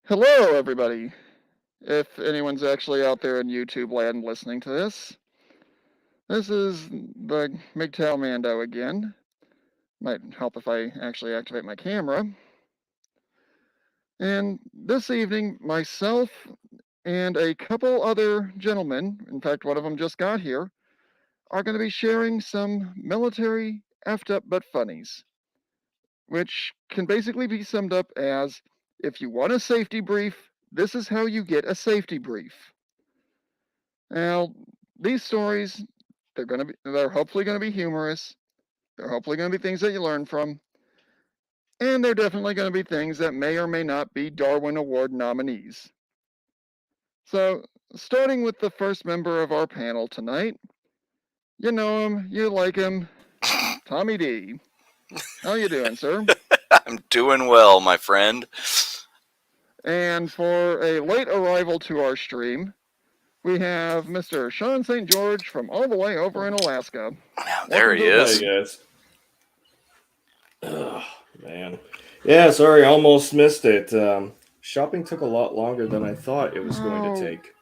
Hello, everybody. If anyone's actually out there in YouTube land listening to this is the MGTOW Mando again. Might help if I actually activate my camera. And this evening, myself and a couple other gentlemen, in fact, one of them just got here, are going to be sharing some military effed up but funnies, which can basically be summed up as if you want a safety brief, this is how you get a safety brief. Now, these stories, they're hopefully gonna be humorous. They're hopefully gonna be things that you learn from, and they're definitely gonna be things that may or may not be Darwin Award nominees. So, starting with the first member of our panel tonight, you know him, you like him, Tommy D. How you doing, sir? I'm doing well, my friend. And for a late arrival to our stream, we have Mr. Sean St. George from all the way over in Alaska. There he is. Hi, guys. Oh, man. Yeah, sorry, almost missed it. Shopping took a lot longer than I thought it was going to take.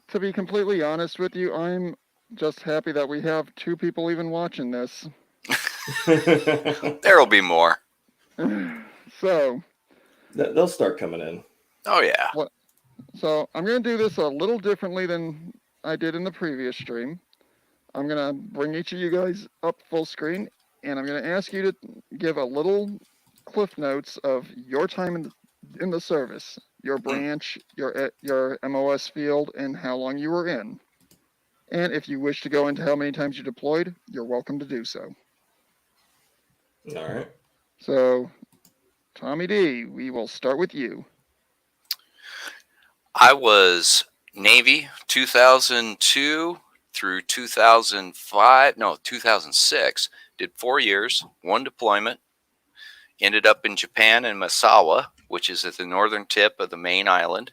To be completely honest with you, I'm just happy that we have two people even watching this. There'll be more. So, they'll start coming in. Oh, yeah. So, I'm going to do this a little differently than I did in the previous stream. I'm going to bring each of you guys up full screen, and I'm going to ask you to give a little cliff notes of your time in the service, your branch, your MOS field, and how long you were in. And if you wish to go into how many times you deployed, you're welcome to do so. All right. So, Tommy D, we will start with you. I was Navy 2002 through 2006. Did 4 years, one deployment. Ended up in Japan in Misawa, which is at the northern tip of the main island.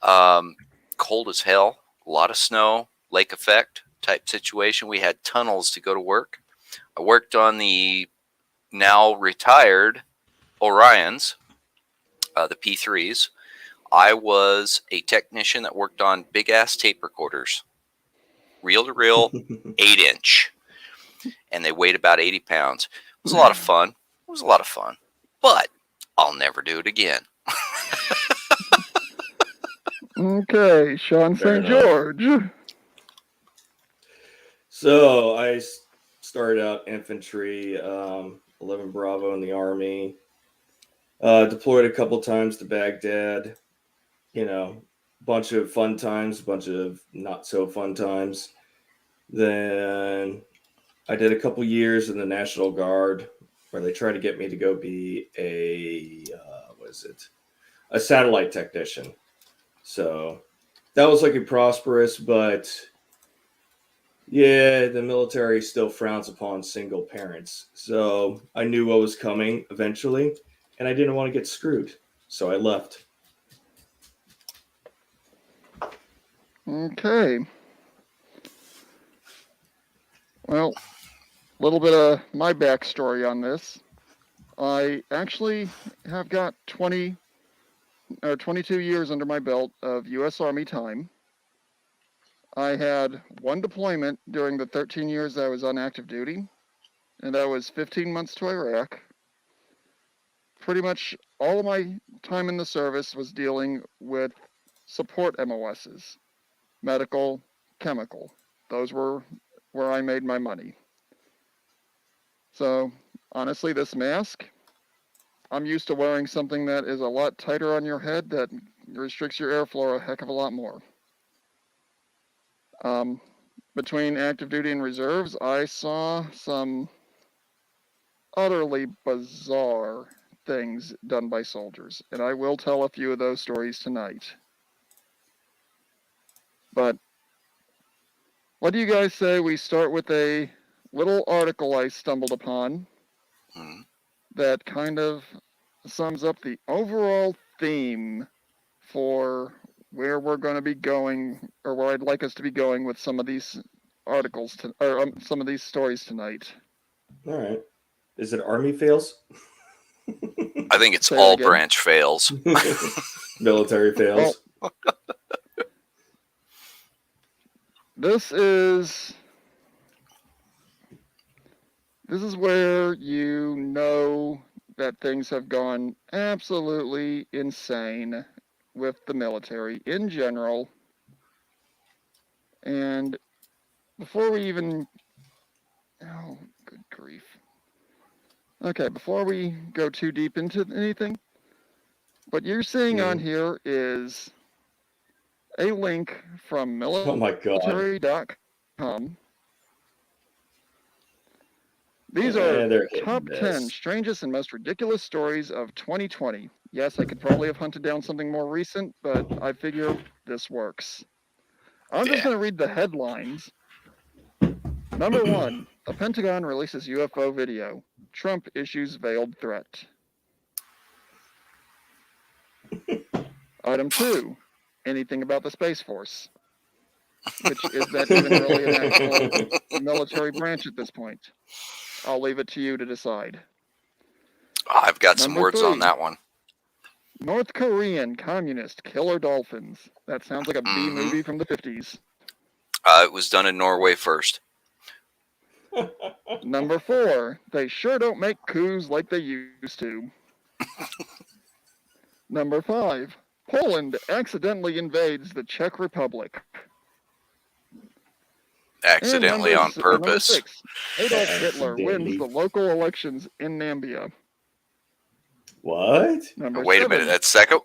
Cold as hell, a lot of snow, lake effect type situation. We had tunnels to go to work. I worked on the now retired Orions, the P3s. I was a technician that worked on big ass tape recorders, reel to reel, 8-inch, and they weighed about 80 pounds. It was a lot of fun. But I'll never do it again. Okay, Sean St. George. So I started out infantry, 11 Bravo in the Army. Deployed a couple times to Baghdad. You know, bunch of fun times, bunch of not so fun times. Then I did a couple years in the National Guard, where they tried to get me to go be a satellite technician. So that was looking prosperous, but yeah, the military still frowns upon single parents. So I knew what was coming eventually, and I didn't want to get screwed. So I left. Okay. Well, a little bit of my backstory on this. I actually have got 22 years under my belt of U.S. Army time. I had one deployment during the 13 years I was on active duty, and that was 15 months to Iraq. Pretty much all of my time in the service was dealing with support MOSs, medical, chemical. Those were where I made my money. So, honestly, this mask, I'm used to wearing something that is a lot tighter on your head that restricts your airflow a heck of a lot more. Between active duty and reserves, I saw some utterly bizarre things done by soldiers, and I will tell a few of those stories tonight. But what do you guys say we start with a little article I stumbled upon that kind of sums up the overall theme for where we're going to be going, or where I'd like us to be going with some of these articles, some of these stories tonight. All right. Is it Army fails? I think it's all branch fails. Military fails. Well, this is where you know that things have gone absolutely insane with the military in general. And before we even... Oh, good grief. Okay, before we go too deep into anything, what you're seeing on here is a link from Oh my God. military.com. These are they're top hitting 10 this. strangest and most ridiculous stories of 2020. Yes, I could probably have hunted down something more recent, but I figure this works. I'm just Yeah. going to read the headlines. Number 1, the Pentagon releases UFO video. Trump issues veiled threat. Item 2, anything about the Space Force. Which is that even really an actual military branch at this point? I'll leave it to you to decide. I've got some Number words on 3, that one. North Korean communist killer dolphins. That sounds like a B movie from the 50s. It was done in Norway first. Number 4, they sure don't make coups like they used to. Number 5, Poland accidentally invades the Czech Republic. Accidentally on purpose. Number 6, Adolf Hitler wins the local elections in Nambia. What? Number Wait 7, a minute. That's second.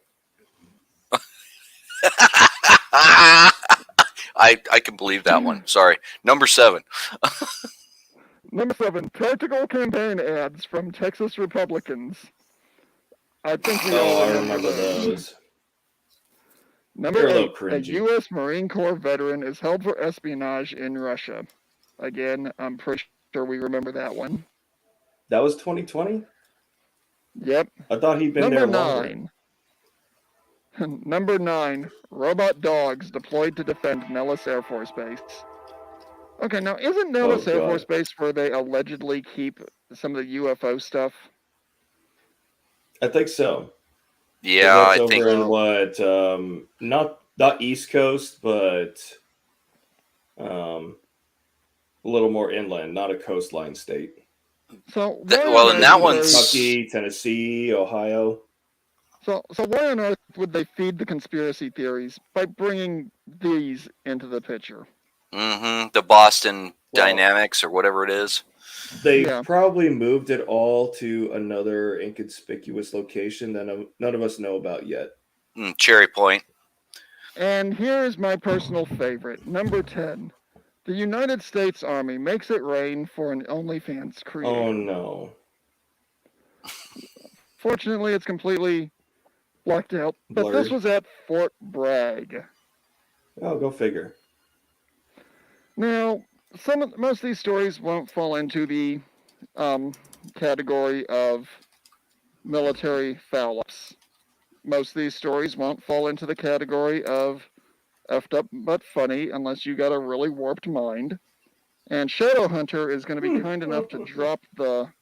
I can believe that one. Sorry. Number 7. Number 7, tactical campaign ads from Texas Republicans. I think we all remember those. Number 8, a U.S. Marine Corps veteran is held for espionage in Russia. Again, I'm pretty sure we remember that one. That was 2020? Yep. I thought he'd been there longer. Number 9, robot dogs deployed to defend Nellis Air Force Base. Okay, now isn't Nellis Air Force Base where they allegedly keep some of the UFO stuff? I think so. Yeah, I think over in what? Not East Coast, but a little more inland, not a coastline state. So in that one's Kentucky, Tennessee, Ohio. So why on earth would they feed the conspiracy theories by bringing these into the picture? The Boston Dynamics or whatever it is. They probably moved it all to another inconspicuous location that none of us know about yet. Cherry Point. And here's my personal favorite, number 10. The United States Army makes it rain for an OnlyFans creator. Oh, no. Fortunately, it's completely blacked out, but Blurred. this was at Fort Bragg. Oh, go figure. Now, most of these stories won't fall into the category of military foul-ups. Most of these stories won't fall into the category of effed up but funny unless you got a really warped mind. And Shadowhunter is going to be kind enough to drop the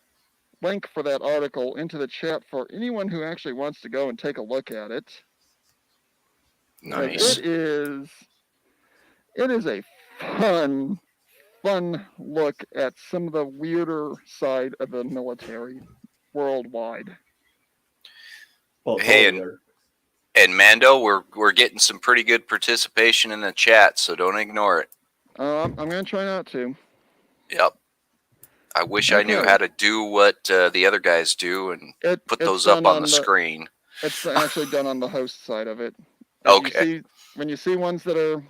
link for that article into the chat for anyone who actually wants to go and take a look at it. Nice. It is a fun look at some of the weirder side of the military worldwide. Well, hey, and Mando, we're getting some pretty good participation in the chat, so don't ignore it. I'm going to try not to. Yep. I wish I knew how to do what the other guys do and put those up on the screen. It's actually done on the host side of it. Okay. When you see ones that are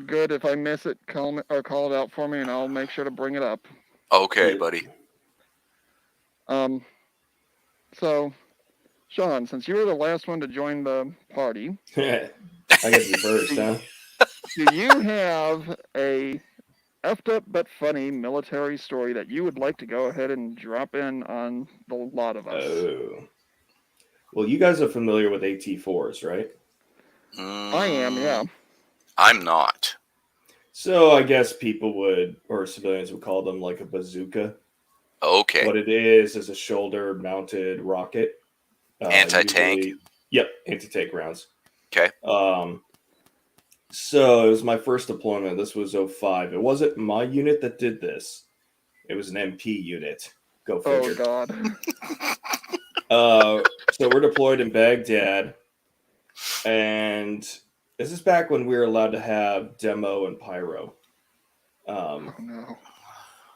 good, if I miss it, call it out for me, and I'll make sure to bring it up. Okay, buddy. So, Sean, since you were the last one to join the party, I get to be first, huh? Do you have a effed up but funny military story that you would like to go ahead and drop in on the lot of us? Oh. Well, you guys are familiar with AT-4s, right? I am, yeah. I'm not. So I guess people or civilians would call them like a bazooka. Okay. What it is a shoulder-mounted rocket. Anti-tank. Yep, anti-tank rounds. Okay. So it was my first deployment. This was 05. It wasn't my unit that did this. It was an MP unit. Go Oh figure. God. So we're deployed in Baghdad, and this is back when we were allowed to have demo and pyro. Oh no.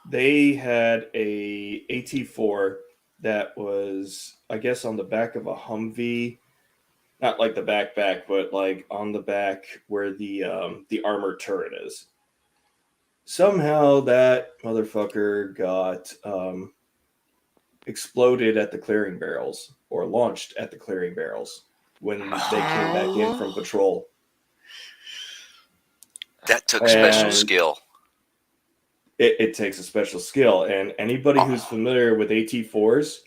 They had a AT-4 that was, I guess, on the back of a Humvee. Not like the back, but like on the back where the armored turret is. Somehow that motherfucker got exploded at the clearing barrels, or launched at the clearing barrels when they came back in from patrol. That took special And skill. it takes a special skill, and anybody who's familiar with AT-4s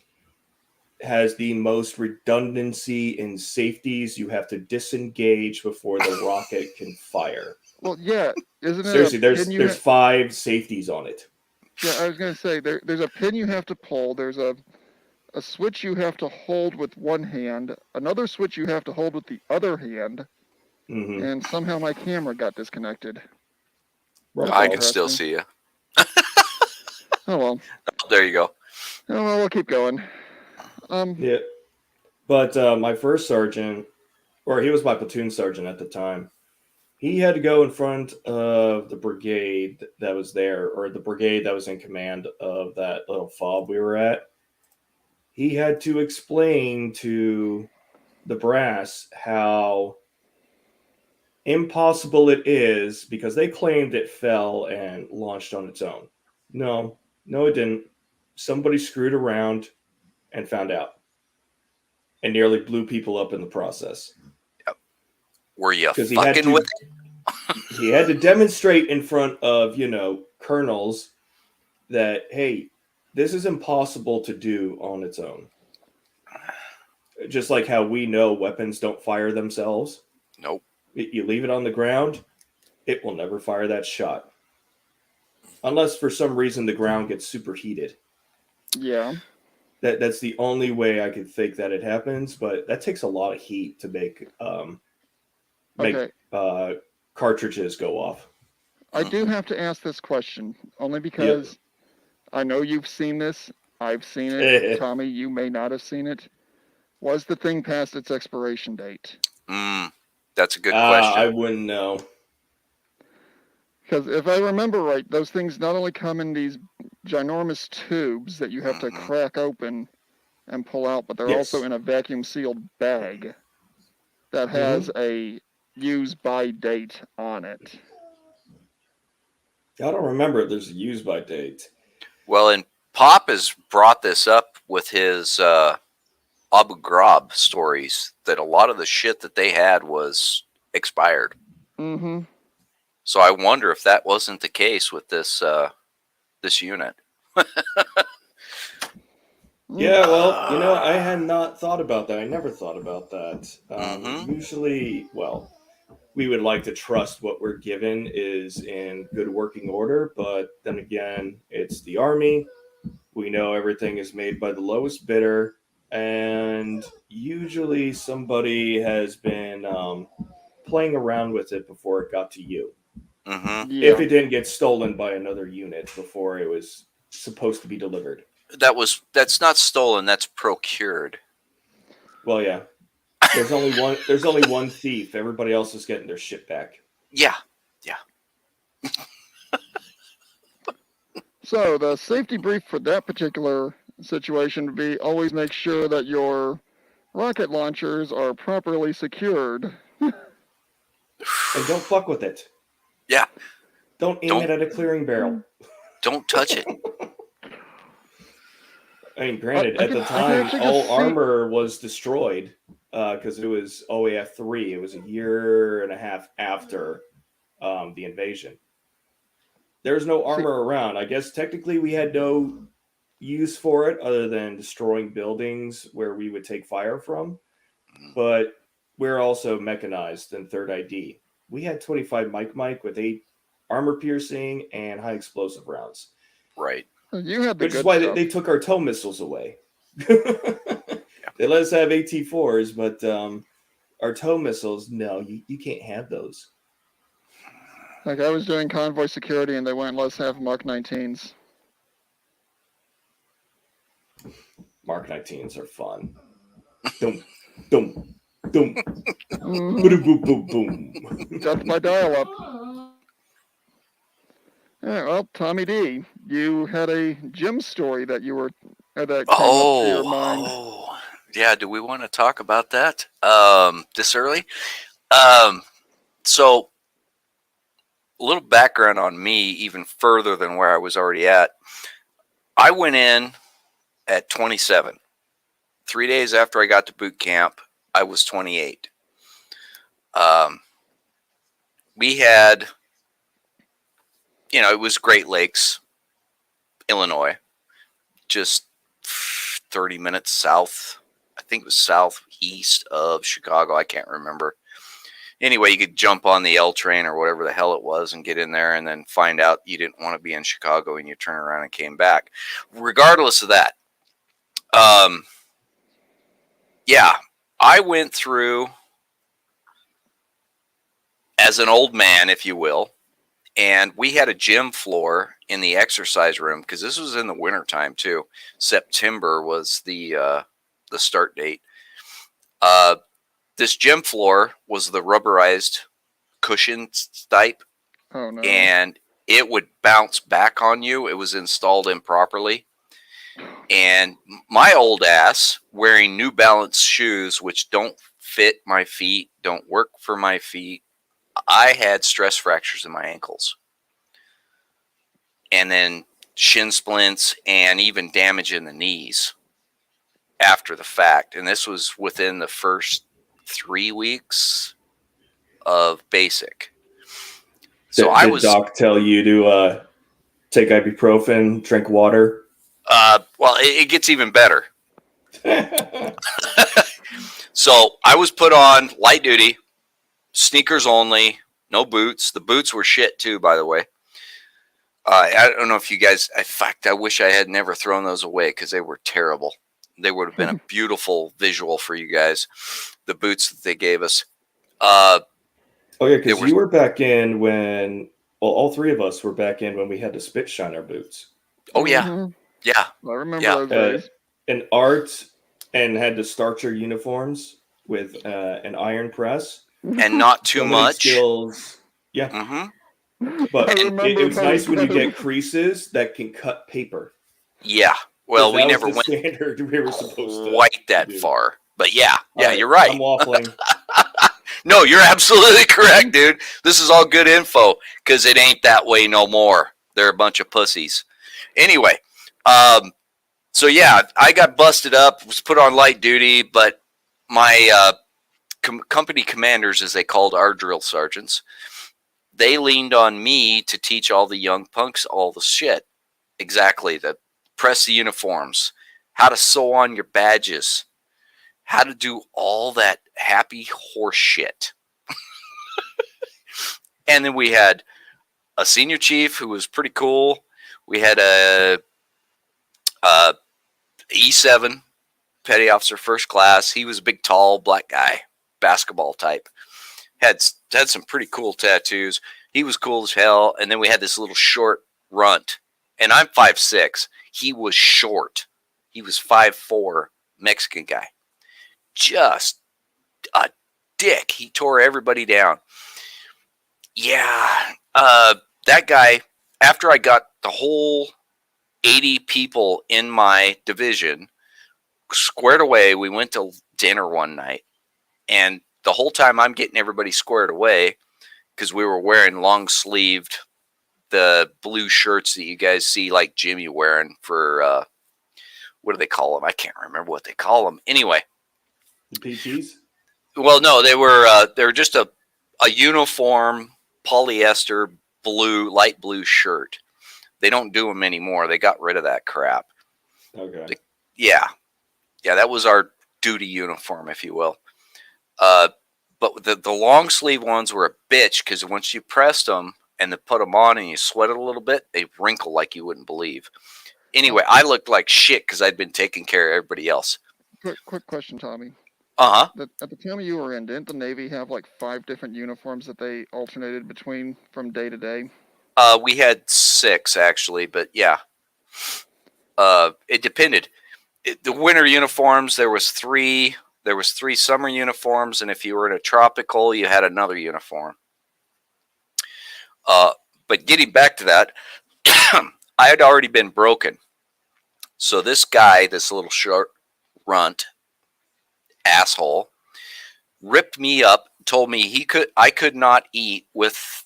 has the most redundancy in safeties. You have to disengage before the rocket can fire. Well, yeah. Isn't it Seriously, a pin there's 5 safeties on it. Yeah, I was gonna say there's a pin you have to pull. There's a switch you have to hold with one hand. Another switch you have to hold with the other hand. Mm-hmm. And somehow my camera got disconnected. I can still see you. Oh well. There you go. Oh well, we'll keep going. Yeah, but my first sergeant, or he was my platoon sergeant at the time, he had to go in front of the brigade that was there, or the brigade that was in command of that little fob we were at. He had to explain to the brass how impossible it is, because they claimed it fell and launched on its own. No, it didn't. Somebody screwed around and found out, and nearly blew people up in the process. Yep. Were you Because fucking with it? he had to demonstrate in front of, colonels that, hey, this is impossible to do on its own. Just like how we know weapons don't fire themselves. Nope. You leave it on the ground, it will never fire that shot. Unless for some reason the ground gets superheated. Yeah. That's the only way I could think that it happens, but that takes a lot of heat to make cartridges go off. I do have to ask this question, only because I know you've seen this. I've seen it. Tommy, you may not have seen it. Was the thing past its expiration date? That's a good question. I wouldn't know. Because if I remember right, those things not only come in these ginormous tubes that you have to crack open and pull out, but they're also in a vacuum sealed bag that has a use by date on it. I don't remember there's a use by date. Well, and Pop has brought this up with his Abu Ghraib stories, that a lot of the shit that they had was expired. Mm-hmm. So I wonder if that wasn't the case with this this unit. Yeah, well, I had not thought about that. I never thought about that. Usually, we would like to trust what we're given is in good working order, but then again, it's the Army. We know everything is made by the lowest bidder, and usually somebody has been playing around with it before it got to you. Yeah. If it didn't get stolen by another unit before it was supposed to be delivered. That's not stolen, that's procured. Well, yeah. There's only one thief. Everybody else is getting their shit back. Yeah. So the safety brief for that particular situation would be always make sure that your rocket launchers are properly secured. And don't fuck with it. Yeah. Don't aim it at a clearing barrel. Don't touch it. I mean, granted, at the time, all armor was destroyed because it was OAF-3. It was a year and a half after the invasion. There's no armor around. I guess technically we had no use for it other than destroying buildings where we would take fire from. But we're also mechanized in 3rd ID. We had 25 Mike with 8 armor piercing and high explosive rounds. Right. You had the Which is why they took our tow missiles away. They let us have AT4s, but our tow missiles, no, you can't have those. Like I was doing convoy security, and they wouldn't let us have Mark 19s. Mark 19s are fun. Dum, dum, dum. Mhm. Boom, boom, boom, boom. Death by dial-up. All right, well, Tommy D, you had a gym story that that came up to your mind. Yeah. Do we want to talk about that this early? So, a little background on me, even further than where I was already at. I went in at 27. 3 days after I got to boot camp, I was 28. We had, it was Great Lakes, Illinois, just 30 minutes south. I think it was southeast of Chicago. I can't remember. Anyway, you could jump on the L train or whatever the hell it was and get in there and then find out you didn't want to be in Chicago and you turn around and came back. Regardless of that, yeah, I went through as an old man, if you will, and we had a gym floor in the exercise room because this was in the wintertime too. September was the start date. This gym floor was the rubberized cushion type, Oh no. and it would bounce back on you. It was installed improperly. And my old ass wearing New Balance shoes, which don't fit my feet, don't work for my feet. I had stress fractures in my ankles. And then shin splints and even damage in the knees after the fact. And this was within the first 3 weeks of basic. So Did Doc tell you to take ibuprofen, drink water? Well, it gets even better. So I was put on light duty, sneakers only, no boots. The boots were shit too, by the way. I don't know if you guys, in fact, I wish I had never thrown those away because they were terrible. They would have been a beautiful visual for you guys, the boots that they gave us. Oh, yeah, because you were back in when, well, all three of us were back in when we had to spit shine our boots. Oh, yeah. Mhm. Yeah. I remember those days. And Art and had to starch our uniforms with an iron press. And not too So many much. skills. Yeah. Mm-hmm. But I it remember was nice when you those. get creases that can cut paper. Yeah. Well, we That was never the went standard we were supposed to quite that do. far. But yeah, All right, you're right. I'm waffling. No, you're absolutely correct, dude. This is all good info because it ain't that way no more. They're a bunch of pussies. Anyway, so yeah, I got busted up, was put on light duty, but my company commanders, as they called our drill sergeants, they leaned on me to teach all the young punks all the shit. Exactly, the press the uniforms, how to sew on your badges, how to do all that happy horse shit. And then we had a senior chief who was pretty cool. We had a E7 petty officer first class. He was a big, tall, black guy, basketball type. Had some pretty cool tattoos. He was cool as hell. And then we had this little short runt. And I'm 5'6". He was short. He was 5'4", Mexican guy. Just a dick. He tore everybody down. Yeah. That guy, after I got the whole 80 people in my division squared away, we went to dinner one night. And the whole time I'm getting everybody squared away because we were wearing long-sleeved, the blue shirts that you guys see like Jimmy wearing for, what do they call them? I can't remember what they call them. Anyway. The PTs? Well, no, they were just a uniform polyester blue, light blue shirt. They don't do them anymore. They got rid of that crap. Okay. Yeah, that was our duty uniform, if you will. But the long sleeve ones were a bitch because once you pressed them and then put them on and you sweat it a little bit, they wrinkle like you wouldn't believe. Anyway, I looked like shit because I'd been taking care of everybody else. Quick question, Tommy. Uh huh. At the time you were in, didn't the Navy have like 5 different uniforms that they alternated between from day to day? We had 6 actually, but yeah. It depended. The winter uniforms, there was 3. There was 3 summer uniforms, and if you were in a tropical, you had another uniform. Uh, but getting back to that, I had already been broken. So this guy, this little short runt asshole, ripped me up, told me I could not eat with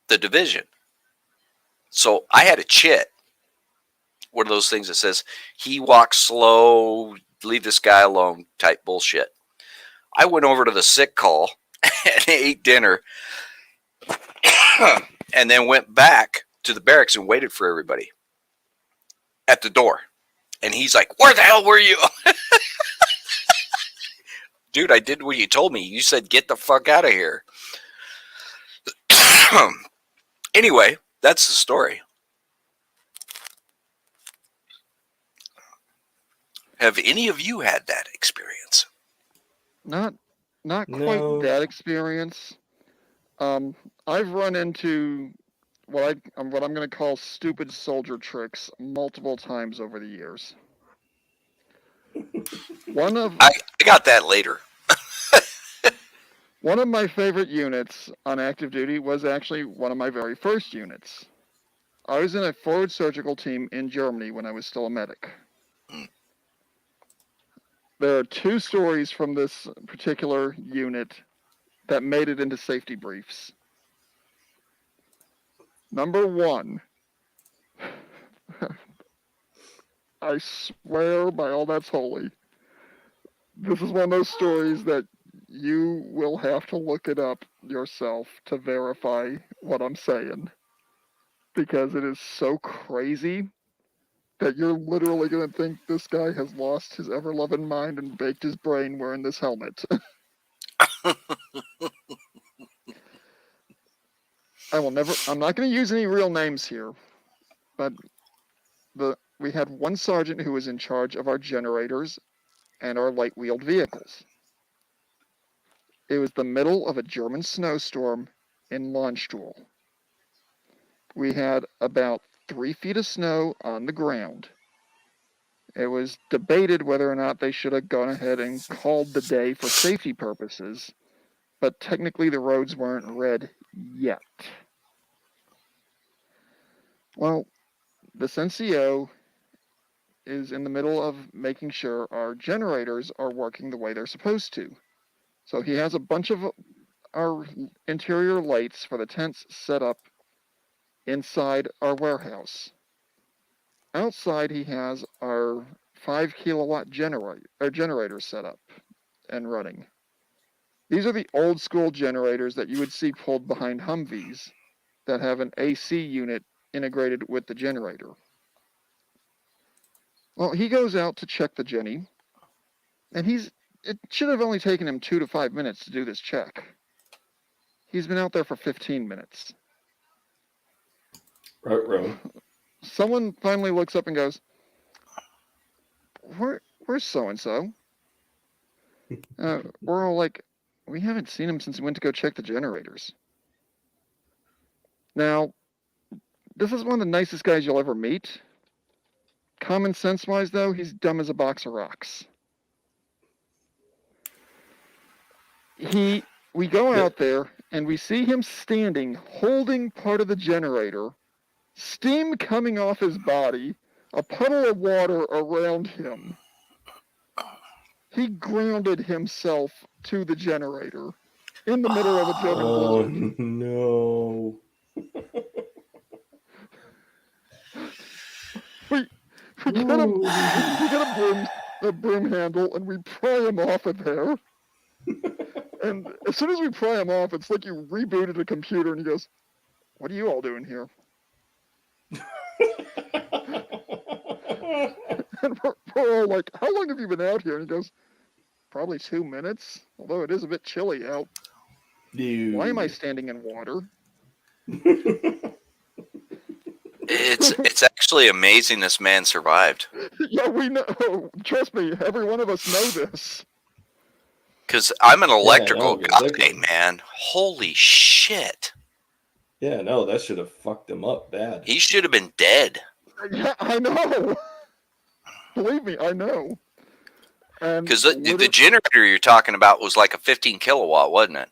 the division. So I had a chit. One of those things that says he walks slow, leave this guy alone type bullshit. I went over to the sick call and ate dinner and then went back to the barracks and waited for everybody at the door. And he's like, "Where the hell were you?" Dude, I did what you told me. You said, "Get the fuck out of here." Anyway, that's the story. Have any of you had that experience? Not quite No. that experience. I've run into what I'm going to call stupid soldier tricks multiple times over the years. I got that later. One of my favorite units on active duty was actually one of my very first units. I was in a forward surgical team in Germany when I was still a medic. There are 2 stories from this particular unit that made it into safety briefs. Number 1, I swear by all that's holy, this is one of those stories that you will have to look it up yourself to verify what I'm saying. Because it is so crazy that you're literally going to think this guy has lost his ever-loving mind and baked his brain wearing this helmet. I'm not going to use any real names here, but we had one sergeant who was in charge of our generators and our light-wheeled vehicles. It was the middle of a German snowstorm in Landstuhl. We had about 3 feet of snow on the ground. It was debated whether or not they should have gone ahead and called the day for safety purposes, but technically the roads weren't red yet. Well, this NCO is in the middle of making sure our generators are working the way they're supposed to. So he has a bunch of our interior lights for the tents set up inside our warehouse. Outside, he has our 5 kilowatt generator set up and running. These are the old school generators that you would see pulled behind Humvees that have an AC unit integrated with the generator. Well, he goes out to check the Jenny, and it should have only taken him 2 to 5 minutes to do this check. He's been out there for 15 minutes. Right. Someone finally looks up and goes, where's so-and-so? We're all like, we haven't seen him since he went to go check the generators. Now, this is one of the nicest guys you'll ever meet. Common sense-wise, though, he's dumb as a box of rocks. We go out there, and we see him standing, holding part of the generator, steam coming off his body, a puddle of water around him. He grounded himself to the generator in the middle of a German blizzard. Oh, no. We get a broom handle, and we pry him off of there. And as soon as we pry him off, it's like you rebooted a computer, and he goes, "What are you all doing here?" And we're all like, "How long have you been out here?" And he goes, "Probably 2 minutes, although it is a bit chilly out." Dude. "Why am I standing in water?" It's actually amazing this man survived. Yeah, we know. Trust me, every one of us know this. Because I'm an electrical no, 'cause that guy, could- man. Holy shit. Yeah, no, that should have fucked him up bad. He should have been dead. Yeah, I know. Believe me, I know. And Because the generator you're talking about was like a 15 kilowatt, wasn't it?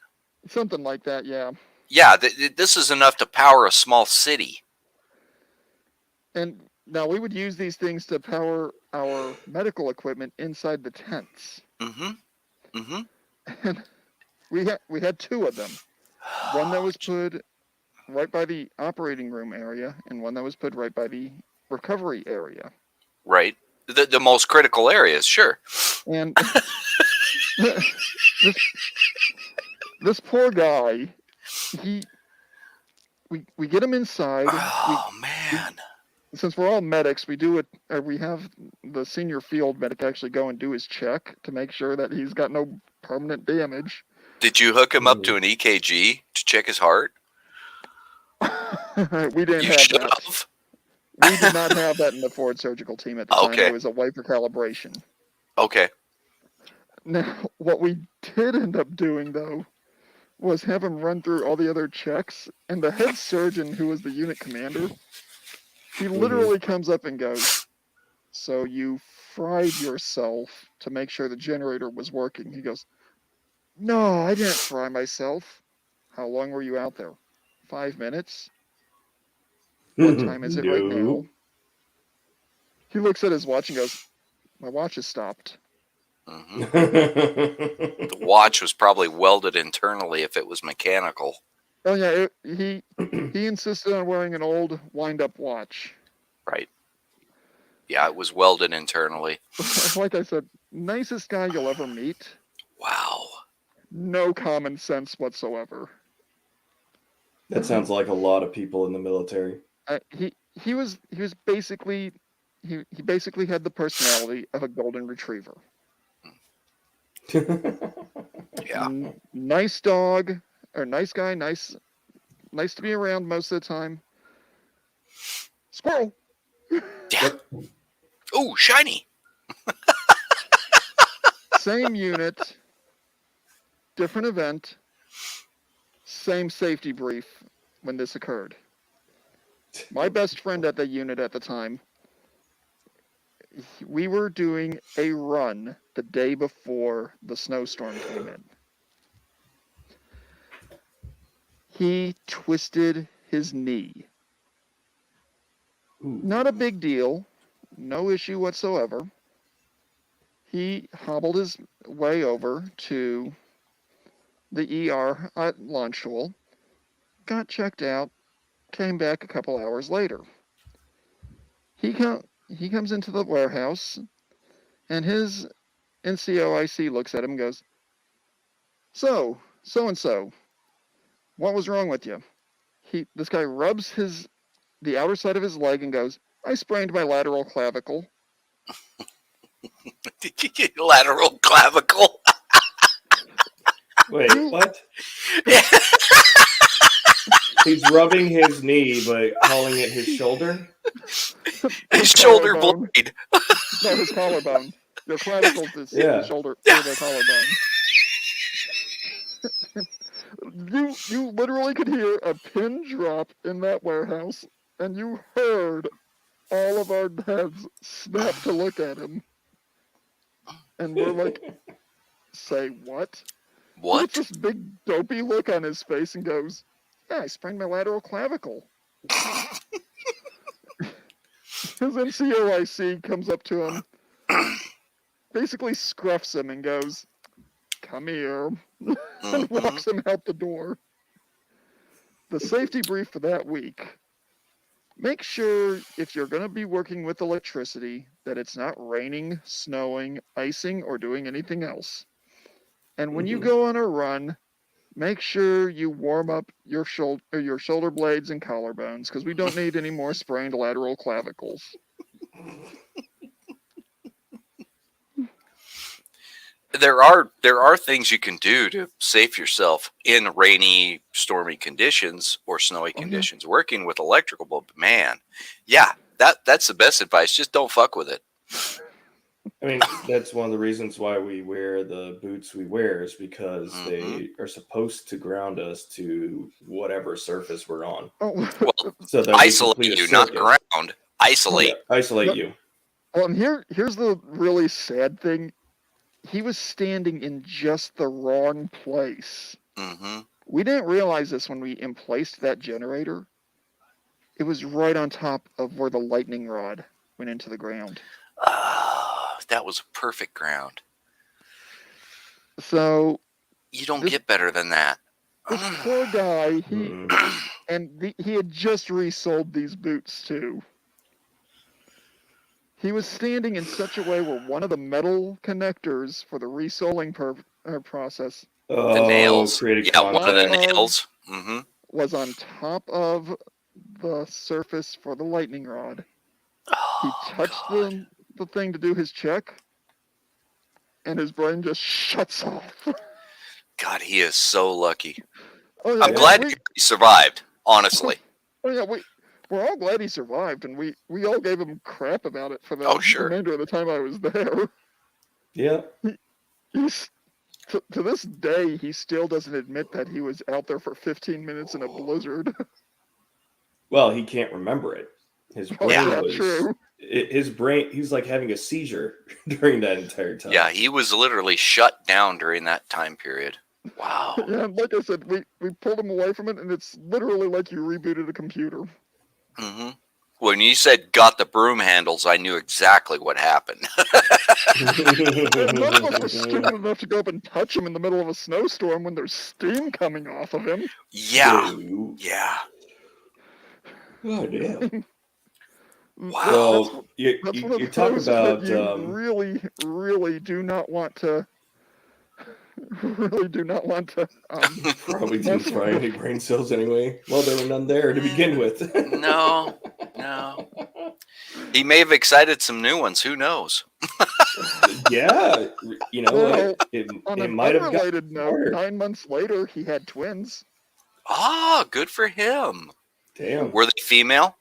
something like that, yeah. Yeah, this is enough to power a small city. And now we would use these things to power our medical equipment inside the tents. Mm-hmm. Mm-hmm. And we had two of them. One that was put right by the operating room area, and one that was put right by the recovery area. Right. The most critical areas, sure. And this poor guy, we get him inside. Oh, man. Since we're all medics, we do it. We have the senior field medic actually go and do his check to make sure that he's got no permanent damage. Did you hook him up to an EKG to check his heart? We didn't You have should that. have. We did not have that in the Ford surgical team at the time. Okay. It was a wiper calibration. Okay. Now, what we did end up doing, though, was have him run through all the other checks, and the head surgeon, who was the unit commander, he literally comes up and goes, "So you fried yourself to make sure the generator was working?" He goes, "No, I didn't fry myself." "How long were you out there?" 5 minutes. "What time is it right now?" He looks at his watch and goes, "My watch has stopped." Mm-hmm. The watch was probably welded internally if it was mechanical. Oh yeah, he insisted on wearing an old wind-up watch. Right. Yeah, it was welded internally. Like I said, nicest guy you'll ever meet. Wow. No common sense whatsoever. That sounds like a lot of people in the military. He was basically he basically had the personality of a golden retriever. Yeah. Nice dog, or nice guy, nice to be around most of the time. Squirrel. Yeah. Ooh, shiny. Same unit, different event, same safety brief when this occurred. My best friend at the unit at the time, we were doing a run the day before the snowstorm came in. He twisted his knee. Not a big deal, no issue whatsoever. He hobbled his way over to the ER at Launchwell, got checked out, came back a couple hours later. He comes into the warehouse, and his NCOIC looks at him and goes, "So and so, what was wrong with you?" This guy rubs the outer side of his leg and goes, "I sprained my lateral clavicle." Lateral clavicle. Wait, what? He's rubbing his knee, but calling it his shoulder? His shoulder blade. No, his collarbone. Your clavicle is Yeah. the shoulder or the collarbone. You literally could hear a pin drop in that warehouse, and you heard all of our heads snap to look at him. And we're like, "Say what?" What? He gets this big dopey look on his face and goes, "Yeah, I sprained my lateral clavicle." His NCOIC comes up to him, basically scruffs him and goes, "Come here," and walks him out the door. The safety brief for that week: make sure if you're going to be working with electricity that it's not raining, snowing, icing, or doing anything else. And when you go on a run, make sure you warm up your shoulder blades and collarbones, because we don't need any more sprained lateral clavicles. there are things you can do to save yourself in rainy, stormy conditions or snowy Oh, yeah. conditions. Working with electrical, but man, yeah, that's the best advice. Just don't fuck with it. I mean, that's one of the reasons why we wear the boots we wear is because Mhm. they are supposed to ground us to whatever surface we're on, Oh, Well, so that we isolate complete a you, not circuit. ground. Oh, Isolate. yeah, isolate Yep. you. well, and here's the really sad thing. He was standing in just the wrong place. Mm-hmm. We didn't realize this when we emplaced that generator. It was right on top of where the lightning rod went into the ground. That was perfect ground. So You don't this get better than that. this poor guy, Mm-mm. he had just resold these boots too. He was standing in such a way where one of the metal connectors for the resoling process The Oh, nails. created Yeah, one of the contact. nails. Mm-hmm. was on top of the surface for the lightning rod. He Oh, touched God. the thing to do his check, and his brain just shuts off. God, he is so lucky. Oh yeah, I'm Yeah. glad he survived, honestly. oh yeah, we're all glad he survived, and we all gave him crap about it for the Oh, sure. remainder of the time I was there. Yeah. He's to this day he still doesn't admit that he was out there for 15 minutes in a blizzard. Well, he can't remember it. His Oh brain yeah, was true. his brain. He was like having a seizure during that entire time. Yeah, he was literally shut down during that time period. Wow. Yeah, and like I said, we pulled him away from it, and it's literally like you rebooted a computer. Mm-hmm. When you said got the broom handles, I knew exactly what happened. And none of us were stupid enough to go up and touch him in the middle of a snowstorm when there's steam coming off of him. Yeah. Dude. Yeah. Oh damn. Wow. Well, That's one you of talk those that about you really do not want to probably mess didn't fry any with. brain cells anyway. Well, there were none there to begin with. No. He may have excited some new ones. Who knows? Yeah, you know Well, what? on It an might have gotten unrelated note, harder. 9 months later he had twins. Ah, good for him. Damn. Were they female?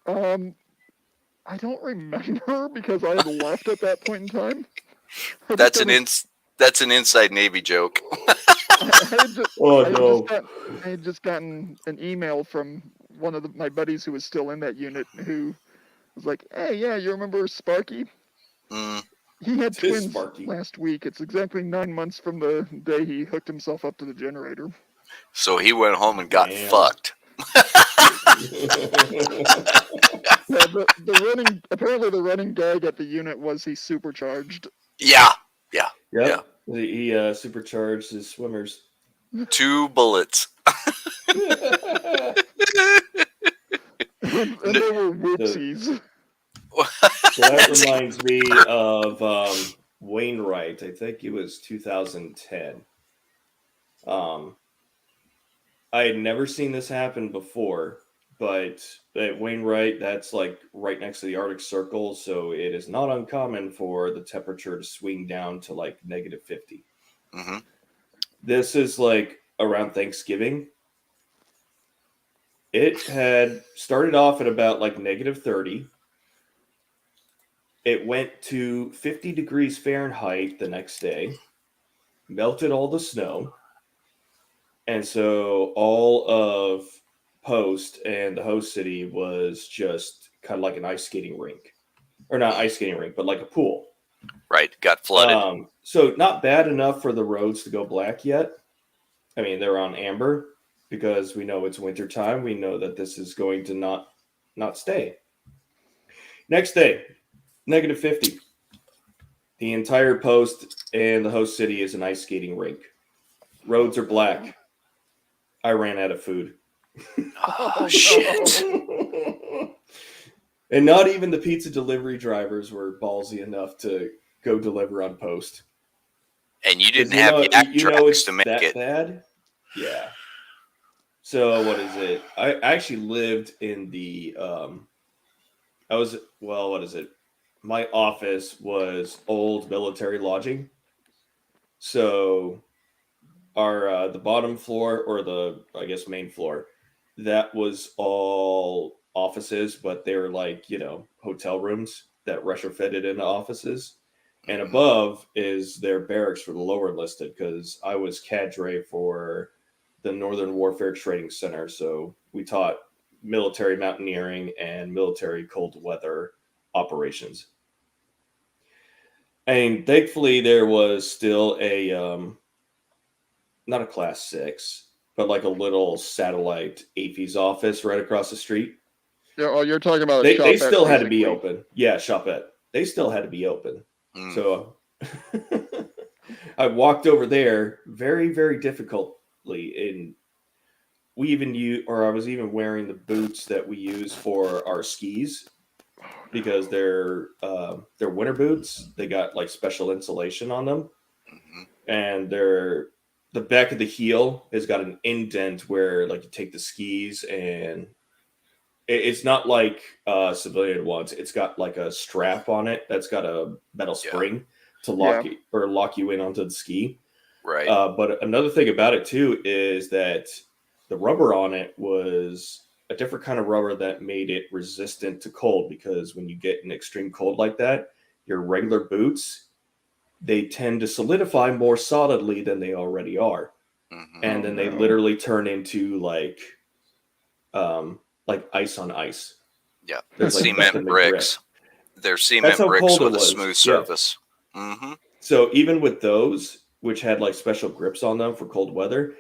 I don't remember because I had left at that point in time. That's an inside Navy joke. I had just gotten an email from one of my buddies who was still in that unit who was like, "Hey, yeah, you remember Sparky? Mm, He had It is twins Sparky. last week. It's exactly 9 months from the day he hooked himself up to the generator." so he went home and got Damn. fucked. Yeah, apparently the running gag at the unit was he supercharged. Yeah. Yep. He supercharged his swimmers. 2 bullets. And they were whoopsies. So that reminds me of Wainwright. I think it was 2010. I had never seen this happen before, but at Wainwright, that's like right next to the Arctic Circle, so it is not uncommon for the temperature to swing down to like -50. Mm-hmm. This is like around Thanksgiving. It had started off at about like -30. It went to 50 degrees Fahrenheit the next day, melted all the snow. And so all of Post and the host city was just kind of like an ice skating rink. Or not ice skating rink, but like a pool. Right. Got flooded. So not bad enough for the roads to go black yet. I mean, they're on amber because we know it's winter time. We know that this is going to not stay. Next day, -50. The entire Post and the host city is an ice skating rink. Roads are black. I ran out of food. Oh, shit. And not even the pizza delivery drivers were ballsy enough to go deliver on Post. And you didn't have yak trucks it's to make that it. bad? Yeah. So what is it? I actually lived in the what is it? My office was old military lodging. So our the bottom floor, or the, I guess, main floor, that was all offices, but they were like, hotel rooms that retrofitted into offices. And Mhm. above is their barracks for the lower enlisted, because I was cadre for the Northern Warfare Training Center. So we taught military mountaineering and military cold weather operations. And thankfully, there was still a not a class 6, but like a little satellite AFES office right across the street. Yeah, oh, you're talking about a They shopette, still had to be basically. open. Yeah, shopette. They still had to be open. Mm. So I walked over there very, very difficultly. And we even or I was even wearing the boots that we use for our skis, because they're winter boots. They got like special insulation on them, Mhm. and the back of the heel has got an indent where, like, you take the skis, and it's not like civilian ones. It's got like a strap on it that's got a metal Yeah. spring to Yeah. lock you in onto the ski. Right. But another thing about it too is that the rubber on it was a different kind of rubber that made it resistant to cold, because when you get an extreme cold like that, your regular boots, they tend to solidify more solidly than they already are. Mhm. And Oh, then they no. literally turn into like ice on ice. Yeah. There's like Cement nothing to grip. bricks. They're That's cement how bricks cold it with a was. smooth Yeah. surface. Mm-hmm. So even with those, which had like special grips on them for cold weather,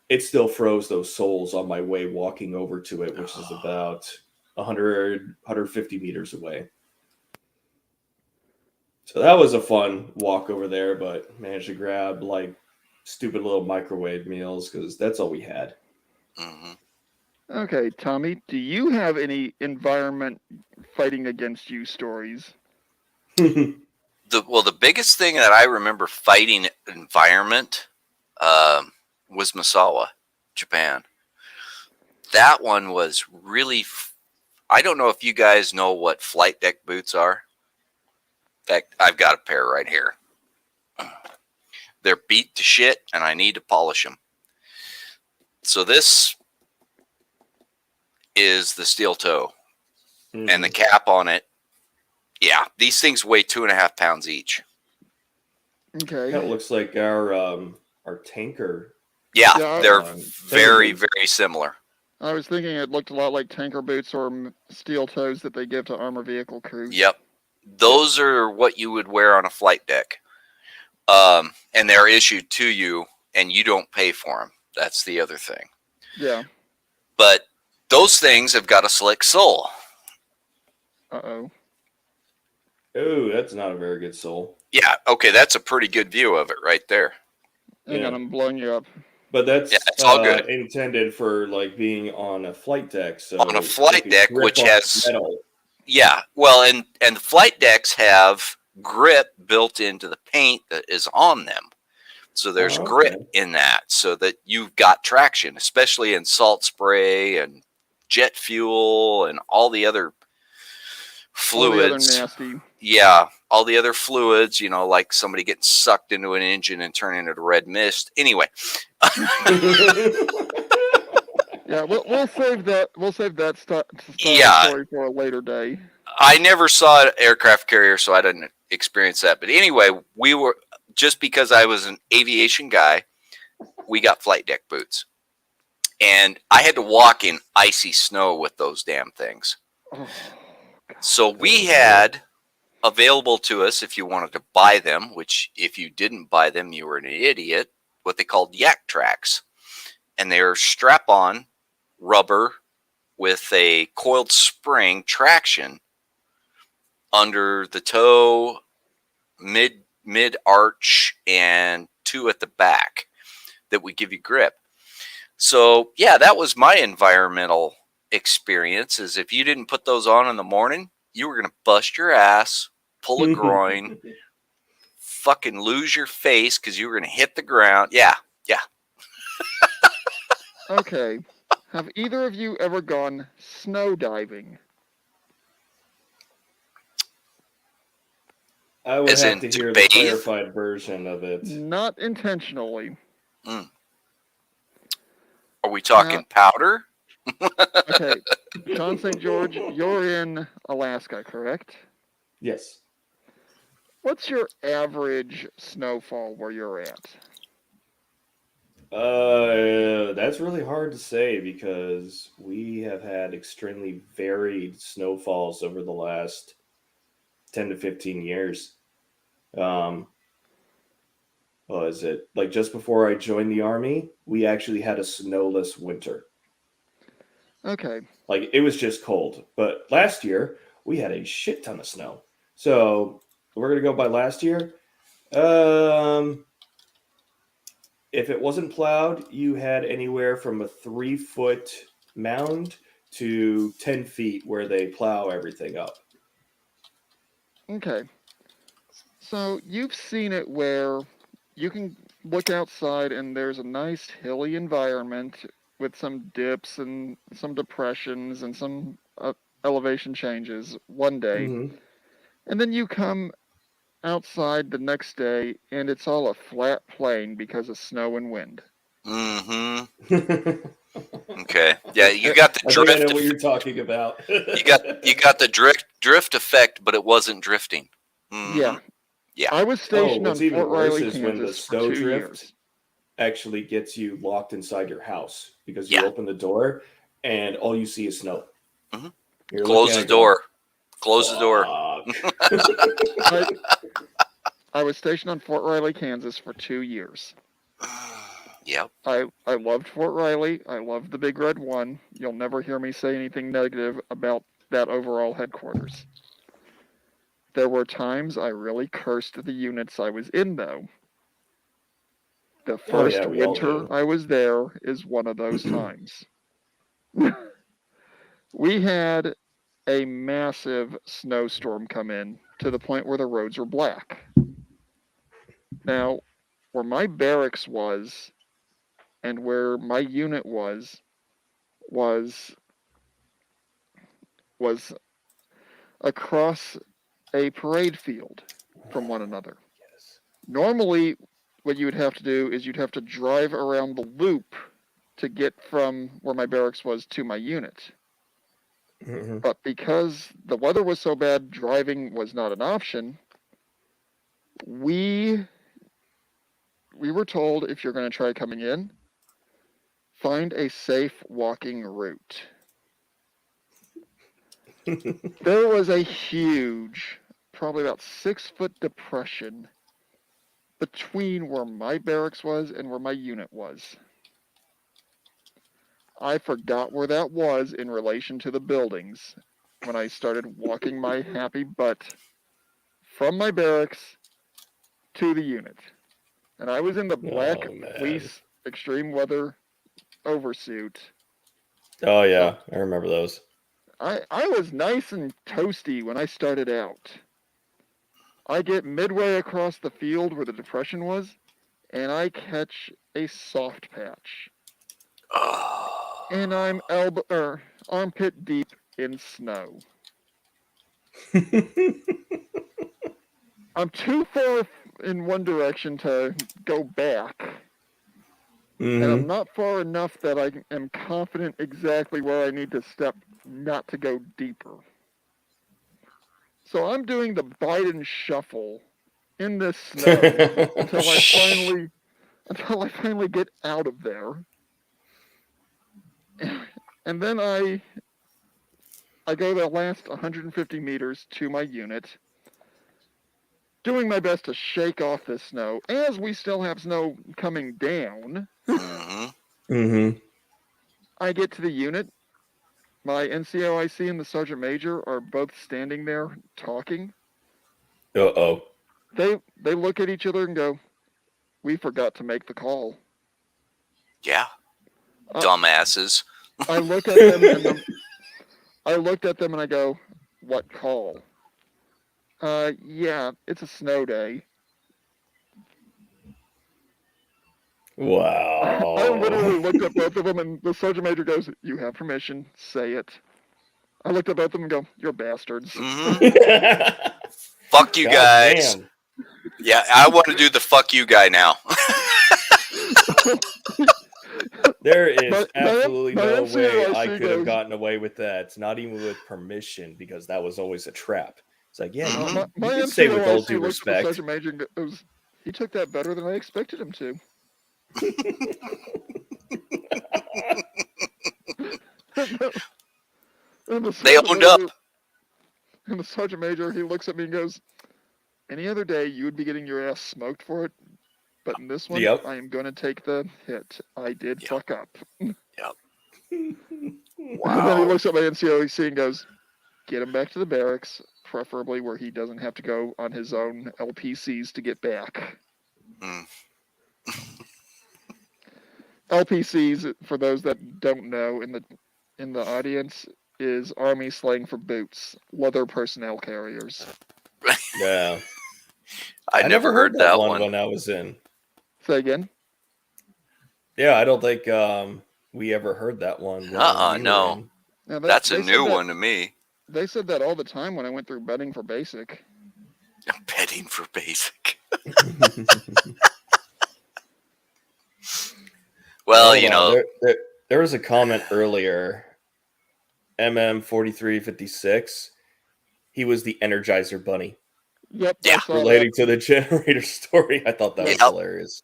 it still froze those soles on my way walking over to it, which is about 150 meters away. So that was a fun walk over there, but managed to grab like stupid little microwave meals, because that's all we had. Mm-hmm. Okay, Tommy, do you have any environment fighting against you stories? The biggest thing that I remember fighting environment was Misawa, Japan. That one was really. I don't know if you guys know what flight deck boots are. In fact, I've got a pair right here. They're beat to shit, and I need to polish them. So this is the steel toe, and the cap on it. Yeah, these things weigh 2.5 pounds each. Okay. Kind of looks like our tanker. Yeah, Yeah, they're tanker very, boots. very similar. I was thinking it looked a lot like tanker boots or steel toes that they give to armor vehicle crews. Yep. Those are what you would wear on a flight deck. And they're issued to you, and you don't pay for them. That's the other thing. Yeah. But those things have got a slick sole. Uh-oh. Oh, that's not a very good sole. Yeah, okay, that's a pretty good view of it right there. Hang Yeah. on, I'm blowing you up. But that's Yeah, it's all good. intended for like being on a flight deck. So On a flight deck, grip which on has metal. yeah, well, and the flight decks have grip built into the paint that is on them. So there's Oh, grip okay. in that, so that you've got traction, especially in salt spray and jet fuel and all the other All the other fluids. nasty. Yeah, all the other fluids, like somebody getting sucked into an engine and turning into red mist. Anyway, Yeah, we'll save that. We'll save that Yeah. story for a later day. I never saw an aircraft carrier, so I didn't experience that. But anyway, we were, just because I was an aviation guy, we got flight deck boots. And I had to walk in icy snow with those damn things. Oh, So we had available to us, if you wanted to buy them, which if you didn't buy them, you were an idiot, what they called yak tracks. And they're strap-on rubber with a coiled spring traction under the toe, mid arch, and two at the back that would give you grip. So yeah, that was my environmental experience. Is if you didn't put those on in the morning, you were gonna bust your ass, pull a groin, fucking lose your face because you were gonna hit the ground. Yeah. okay. Have either of you ever gone snow diving? I would As have in to to hear the bathe? clarified version of it. Not intentionally. Mm. Are we Now, talking powder? okay, Sean St. George, you're in Alaska, correct? Yes. What's your average snowfall where you're at? That's really hard to say because we have had extremely varied snowfalls over the last 10 to 15 years. Um, was it like just before I joined the army, we actually had a snowless winter. Okay, Like it was just cold. But last year, we had a shit ton of snow. So we're going to go by last year. Um, if it wasn't plowed, you had anywhere from a 3 foot mound to 10 feet where they plow everything up. okay. So you've seen it where you can look outside and there's a nice hilly environment with some dips and some depressions and some elevation changes one day. Mm-hmm. And then you come outside the next day and it's all a flat plain because of snow and wind. Mm-hmm. I Okay. Yeah, you got the think I drift. know what you're talking about. You got the drift effect, but it wasn't drifting. Mm-hmm. Yeah. Yeah. I was Oh, stationed what's on even Fort worse Riley, is when the Kansas for snow 2 drift years. actually gets you locked inside your house because you Yeah. open the door and all you see is snow. Mhm. You're Close looking the at it going, door. Close the door. fuck. I was stationed on Fort Riley, Kansas for 2 years. Yep. I loved Fort Riley. I loved the Big Red One. You'll never hear me say anything negative about that overall headquarters. There were times I really cursed the units I was in, though. The Oh yeah, first we all winter do. I was there is one of those times. We had a massive snowstorm come in to the point where the roads were black. Now, where my barracks was and where my unit was was across a parade field from one another. Yes. Normally, what you would have to do is you'd have to drive around the loop to get from where my barracks was to my unit. Mm-hmm. But because the weather was so bad, driving was not an option. We were told if you're going to try coming in, find a safe walking route. There was a huge, probably about 6 foot depression between where my barracks was and where my unit was. I forgot where that was in relation to the buildings when I started walking my happy butt from my barracks to the unit. And I was in the black Oh man. fleece extreme weather oversuit. Oh So yeah, I remember those. I was nice and toasty when I started out. I get midway across the field where the depression was, and I catch a soft patch. Oh. And I'm armpit deep in snow. I'm too far in one direction to go back, and I'm Mm-hmm. not far enough that I am confident exactly where I need to step not to go deeper. So I'm doing the Biden shuffle in this snow until I finally get out of there. And then I go the last 150 meters to my unit, doing my best to shake off this snow as we still have snow coming down. Mm-hmm. Mm-hmm. I get to the unit. My NCOIC and the Sergeant Major are both standing there talking. Uh-oh. They look at each other and go, "We forgot to make the call." Yeah. Uh, Dumbasses. I look at them and I looked at them and I go, "What call?" Yeah, it's a snow day. I Wow. literally looked at both of them and the Sergeant Major goes, "You have permission, say it." I looked at both of them and go, "You're bastards." Mm-hmm. Fuck you God guys. damn. Yeah, I want to do the fuck you guy now. There is My absolutely no way I NCOIC could have goes, gotten away with that, not even with permission, because that was always a trap. It's like, yeah, Mhm. you my can say with all NCOIC due looks at the respect. sergeant major and goes, he took that better than I expected him to. And the They sergeant owned major, up. and the sergeant major, he looks at me and goes, any other day you would be getting your ass smoked for it, but in this one, Yep. I am going to take the hit. I did Yep. fuck up. Yep. And then he Wow. looks at my NCOIC and goes, get him back to the barracks, preferably where he doesn't have to go on his own LPCs to get back. Mm. LPCs, for those that don't know in the audience, is Army slang for boots, leather personnel carriers. Yeah. I never heard that one. when I was in. Say again? Yeah, I don't think we ever heard that one. When we were No. in. Now, That's a they said new that- one to me. They said that all the time when I went through bedding for basic. Betting for basic. Well, Hold you on, know, there was a comment earlier. MM4356. He was the Energizer Bunny. Yep, Yeah. I saw Relating to the generator story. I thought that was Yep. hilarious.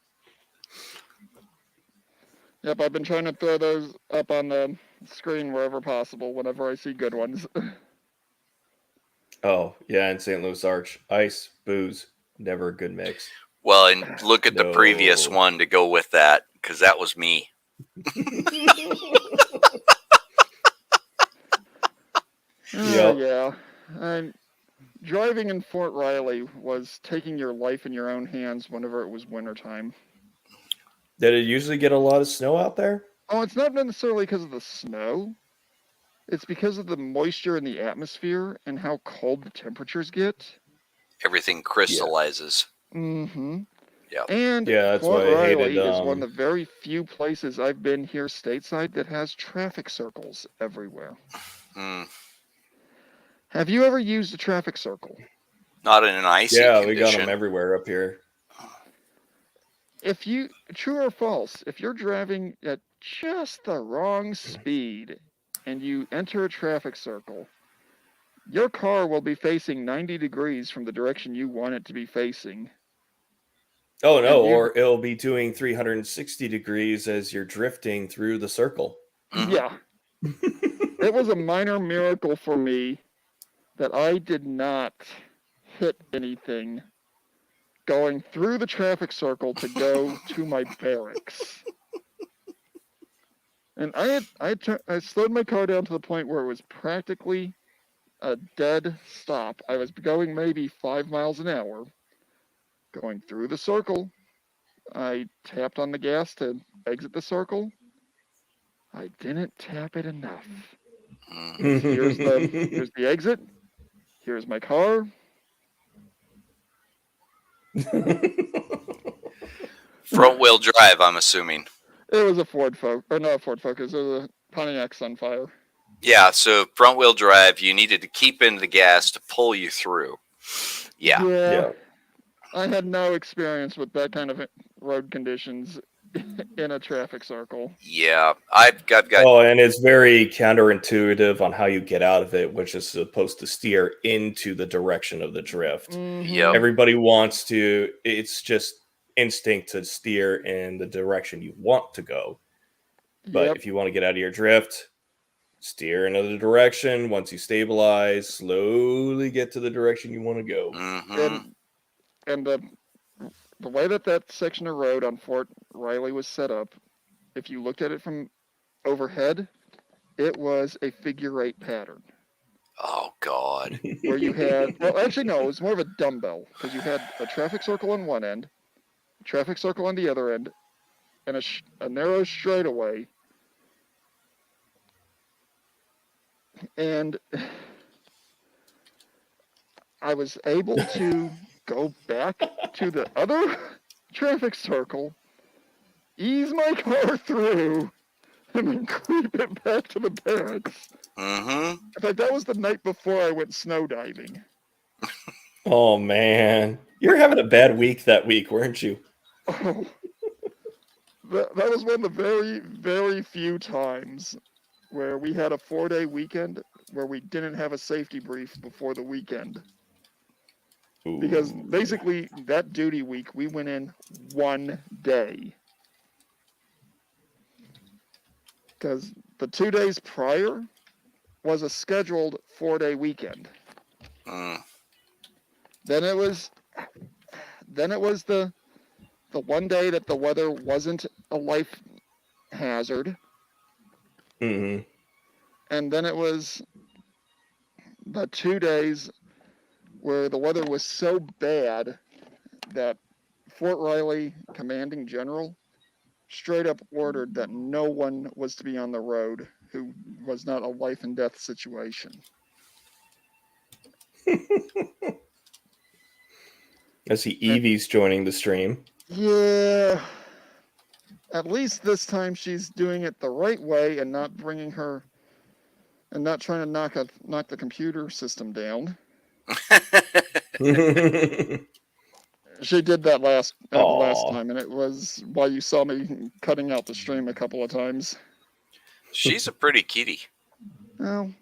that. Yep, I've been trying to throw those up on the screen wherever possible whenever I see good ones. Oh, yeah, in St. Louis Arch. Ice, booze, never a good mix. well, and look at the previous No. one to go with that, because that was me. Yep. Yeah. And driving in Fort Riley was taking your life in your own hands whenever it was wintertime. Did it usually get a lot of snow out there? Oh, it's not necessarily because of the snow. It's because of the moisture in the atmosphere and how cold the temperatures get. Everything crystallizes. Mm-hmm. Yep. And Yeah, that's Fort why I Riley hated, is one of the very few places I've been here stateside that has traffic circles everywhere. Mm. Have you ever used a traffic circle? Not in an icy Yeah, condition. we got them everywhere up here. If you, true or false, if you're driving at just the wrong speed and you enter a traffic circle, your car will be facing 90 degrees from the direction you want it to be facing. Oh, no, And you- or it'll be doing 360 degrees as you're drifting through the circle. Mhm. Yeah. It was a minor miracle for me that I did not hit anything going through the traffic circle to go to my barracks. And I slowed my car down to the point where it was practically a dead stop. I was going maybe 5 miles an hour going through the circle. I tapped on the gas to exit the circle. I didn't tap it enough. Mm. Here's the exit. Here's my car. Front wheel drive, I'm assuming. It was a Ford Focus, or not a Ford Focus. It was a Pontiac Sunfire. Yeah, so front wheel drive, you needed to keep in the gas to pull you through. Yeah. Yeah. I had no experience with that kind of road conditions in a traffic circle. Yeah. I've got Oh, and it's very counterintuitive on how you get out of it, which is supposed to steer into the direction of the drift. Yep. Everybody wants to, it's just instinct to steer in the direction you want to go. But Yep. if you want to get out of your drift, steer in another direction. Once you stabilize, slowly get to the direction you want to go. Mhm. And the way that section of road on Fort Riley was set up, if you looked at it from overhead, it was a figure eight pattern. Oh God. Where you had, well, actually, no, it was more of a dumbbell because you had a traffic circle on one end, a traffic circle on the other end, and a narrow straightaway. And I was able to go back to the other traffic circle, ease my car through, and then creep it back to the barracks. Mhm. In fact, that was the night before I went snow diving. Oh man, you're having a bad week that week, weren't you? Oh, that was one of the very, very few times where we had a 4-day weekend where we didn't have a safety brief before the weekend. Because Ooh. basically, that duty week, we went in one day. Because the 2 days prior was a scheduled 4-day weekend. Mm. Then it was the one day that the weather wasn't a life hazard, Mm-hmm. and then it was the 2 days where the weather was so bad that Fort Riley commanding general straight up ordered that no one was to be on the road who was not a life and death situation. I see And Evie's joining the stream. yeah, at least this time she's doing it the right way and not bringing her and not trying to knock the computer system down. She did that the last Aw. time, and it was why you saw me cutting out the stream a couple of times. She's a pretty kitty. Well,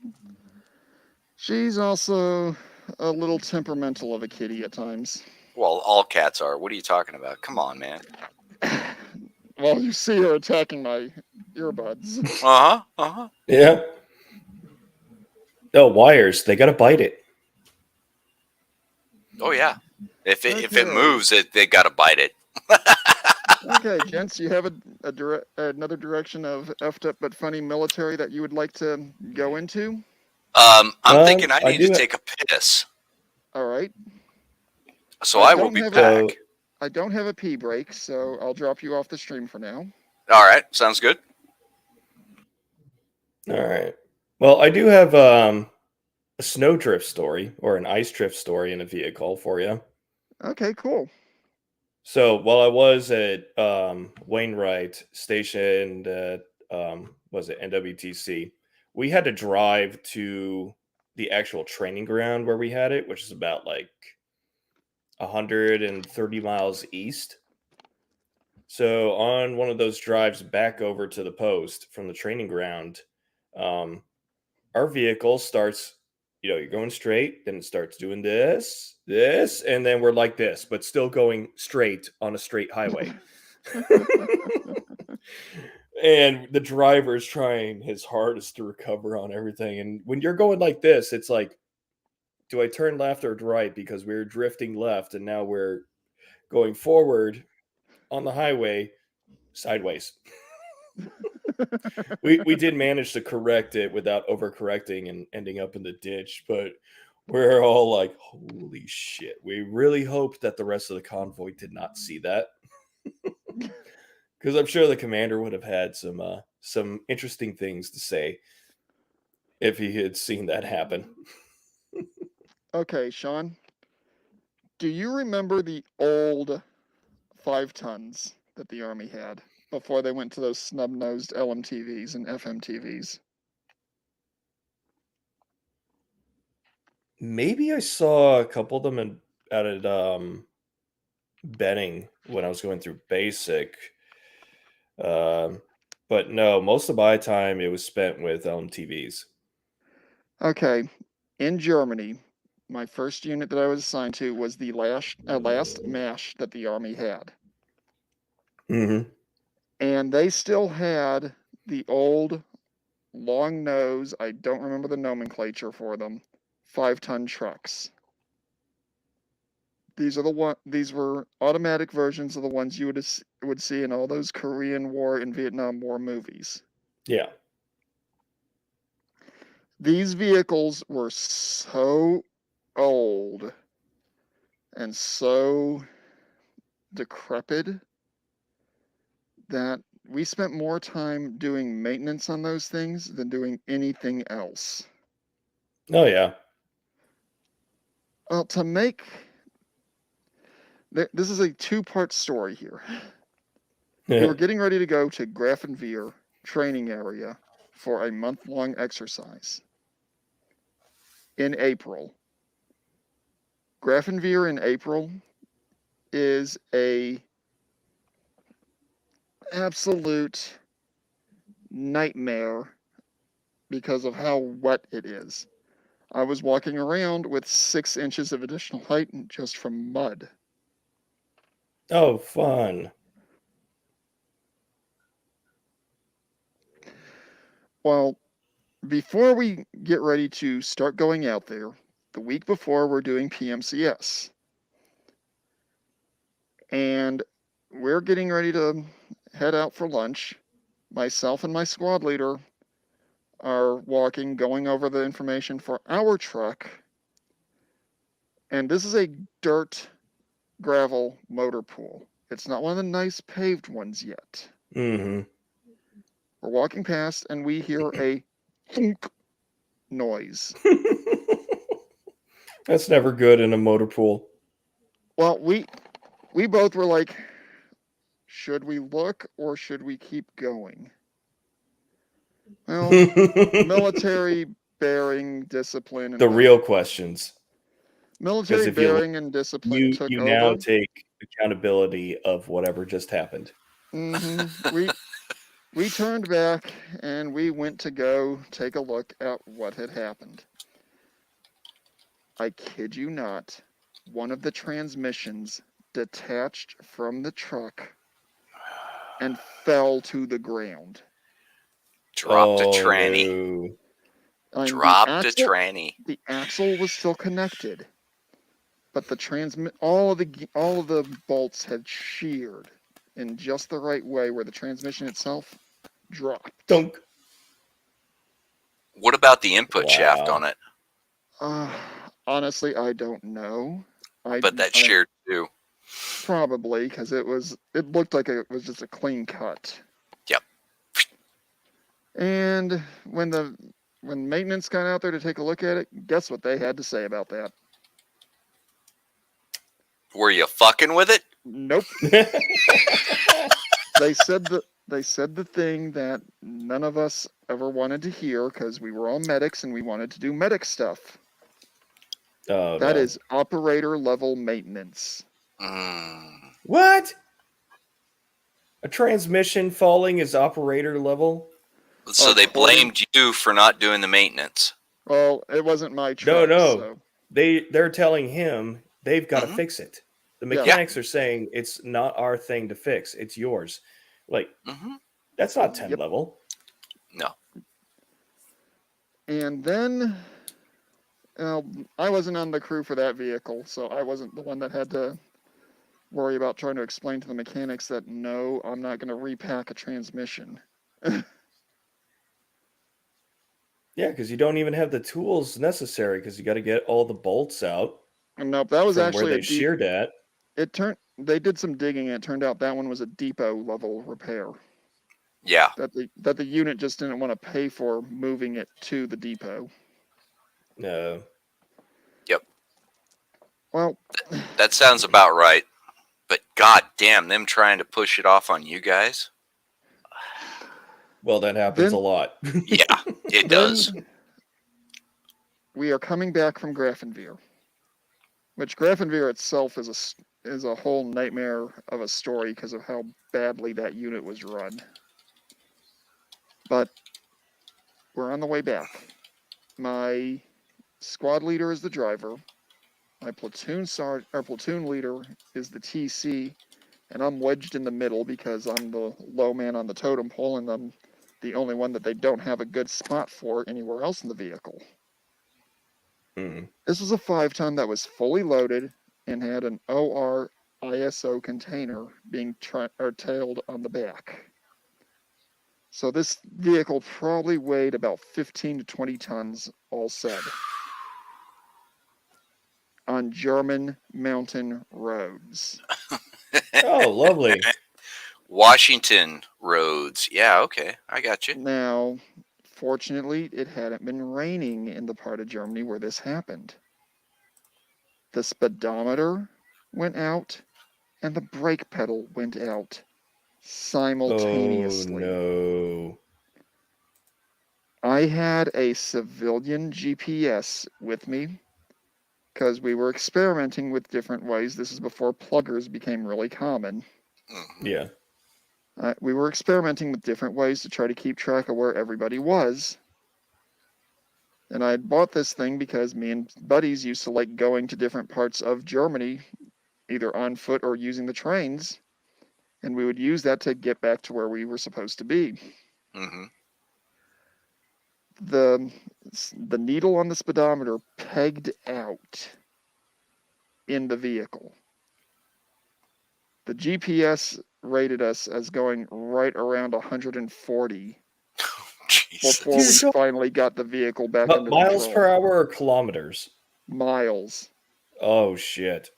she's also a little temperamental of a kitty at times. Well, all cats are. What are you talking about? Come on, man. Well, you see her attacking my earbuds. Uh huh. Uh huh. Yeah. Oh, wires. They gotta bite it. Oh yeah. If it Okay. moves, they gotta bite it. Okay, gents, you have another direction of effed up but funny military that you would like to go into? I'm thinking I I need to do. take a piss, All right. so I I will don't be have back. So, I don't have a pee break, so I'll drop you off the stream for now. All right, sounds good. all right. Well, I do have a snowdrift story or an ice drift story in a vehicle for you. Okay, cool. So while I was at Wainwright stationed at was it NWTC, we had to drive to the actual training ground where we had it, which is about like 130 miles east. So on one of those drives back over to the post from the training ground, um, our vehicle starts, you're going straight, then it starts doing this, and then we're like this, but still going straight on a straight highway. And the driver is trying his hardest to recover on everything. And when you're going like this, it's like, do I turn left or right? Because we're drifting left and now we're going forward on the highway sideways. We did manage to correct it without overcorrecting and ending up in the ditch, but we're all like, holy shit. We really hoped that the rest of the convoy did not see that. Because I'm sure the commander would have had some interesting things to say if he had seen that happen. Okay, Sean, do you remember the old 5 tons that the Army had before they went to those snub-nosed LMTVs and FMTVs? Maybe I saw a couple of them out at Benning when I was going through basic. But no, most of my time it was spent with LMTVs. Okay, in Germany, my first unit that I was assigned to was the last MASH that the Army had. Mm-hmm. And they still had the old long nose, I don't remember the nomenclature for them, 5-ton trucks. These were automatic versions of the ones you would see in all those Korean War and Vietnam War movies. Yeah. These vehicles were so old and so decrepit that we spent more time doing maintenance on those things than doing anything else. Oh yeah. Well, this is a 2-part story here. We were getting ready to go to Grafenwehr training area for a month-long exercise in April. Grafenwehr in April is a absolute nightmare because of how wet it is. I was walking around with 6 inches of additional height just from mud. Oh, fun. Well, before we get ready to start going out there, the week before we're doing PMCS. And we're getting ready to head out for lunch. Myself and my squad leader are walking, going over the information for our truck. And this is a dirt gravel motor pool. It's not one of the nice paved ones yet. Mm-hmm. We're walking past and we hear a thunk noise. That's never good in a motor pool. Well, we both were like, should we look or should we keep going? Well, military bearing discipline and The real questions. military if you look, bearing and discipline took you over. now take accountability of whatever just happened. We turned back and we went to go take a look at what had happened. I kid you not, one of the transmissions detached from the truck and fell to the ground. Dropped a tranny. No. Dropped a tranny. The axle was still connected, but the all of the bolts had sheared in just the right way where the transmission itself dropped. Dunk. What about the input shaft on it? Honestly, I don't know. But that sheared too. Probably because it looked like it was just a clean cut. Yep. And when maintenance got out there to take a look at it, guess what they had to say about that? Were you fucking with it? Nope. They said the thing that none of us ever wanted to hear because we were all medics and we wanted to do medic stuff. Oh, that is operator level maintenance. What? A transmission falling is operator level? So they blamed you for not doing the maintenance. Well, it wasn't my truck. No. So. They're telling him they've got to fix it. The mechanics are saying it's not our thing to fix. It's yours. Like, that's not 10 level. No. And then I wasn't on the crew for that vehicle, so I wasn't the one that had to worry about trying to explain to the mechanics that, no, I'm not going to repack a transmission. Yeah, because you don't even have the tools necessary because you got to get all the bolts out. Nope, that was actually where they sheared at. They did some digging and it turned out that one was a depot level repair. Yeah. That the unit just didn't want to pay for moving it to the depot. No. Yep. Well, that sounds about right. But god damn, them trying to push it off on you guys. Well, that happens a lot. Yeah, it does. We are coming back from Grafenwehr, which Grafenwehr itself is a whole nightmare of a story because of how badly that unit was run. But we're on the way back. My squad leader is the driver. My platoon leader is the TC, and I'm wedged in the middle because I'm the low man on the totem pole, and I'm the only one that they don't have a good spot for anywhere else in the vehicle. This was a 5-ton that was fully loaded and had an OR ISO container being tailed on the back. So this vehicle probably weighed about 15 to 20 tons, all said, on German mountain roads. Oh, lovely. Washington roads. Yeah, okay. I got you. Now, fortunately, it hadn't been raining in the part of Germany where this happened. The speedometer went out and the brake pedal went out simultaneously. Oh, no. I had a civilian GPS with me because we were experimenting with different ways. This is before pluggers became really common. Yeah. We were experimenting with different ways to try to keep track of where everybody was. And I had bought this thing because me and buddies used to like going to different parts of Germany, either on foot or using the trains. And we would use that to get back to where we were supposed to be. Mm-hmm. The needle on the speedometer pegged out in the vehicle. The GPS rated us as going right around 140 Jesus. before we finally got the vehicle back under Miles control. per hour or kilometers? Miles. Oh, shit.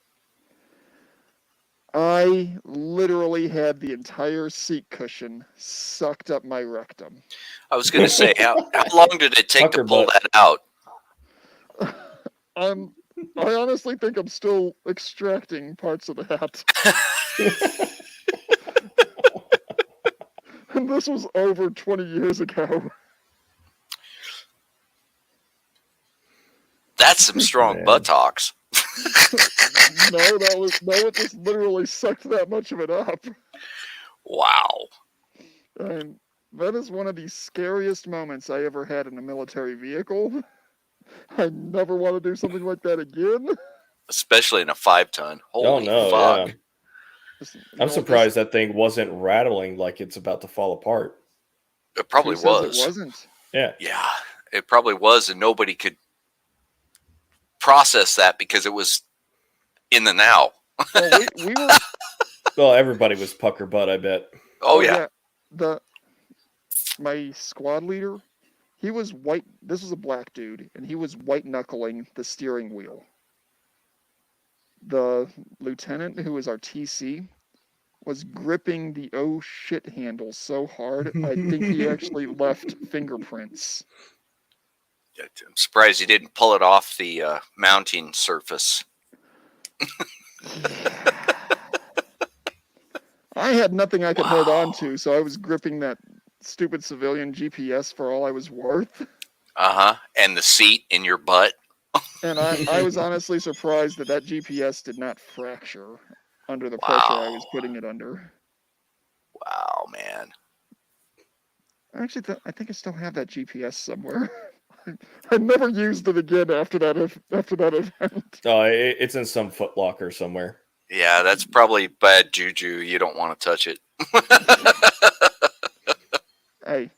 I literally had the entire seat cushion sucked up my rectum. I was going to say, how long did it take to Pucker pull butt. that out? I honestly think I'm still extracting parts of that. And this was over 20 years ago. That's some strong Man. buttocks. No, it just literally sucked that much of it up. Wow. And that is one of the scariest moments I ever had in a military vehicle. I never want to do something like that again. Especially in a 5-ton. Holy fuck. Yeah. I'm surprised that thing wasn't rattling like it's about to fall apart. It probably Who says was. It wasn't. Yeah. Yeah, it probably was, and nobody could process that because it was in the now. Well, we were. Well, everybody was pucker butt, I bet. Oh yeah. My squad leader, he was white. This was a black dude, and he was white knuckling the steering wheel. The lieutenant, who was our TC, was gripping the oh shit handle so hard, I think he actually left fingerprints. I'm surprised you didn't pull it off the mounting surface. I had nothing I could hold on to, so I was gripping that stupid civilian GPS for all I was worth. And the seat in your butt. And I was honestly surprised that GPS did not fracture under the pressure I was putting it under. Wow, man. Actually, I think I still have that GPS somewhere. I never used it again after that event. Oh, it's in some footlocker somewhere. Yeah, that's probably bad juju. You don't want to touch it. Hey,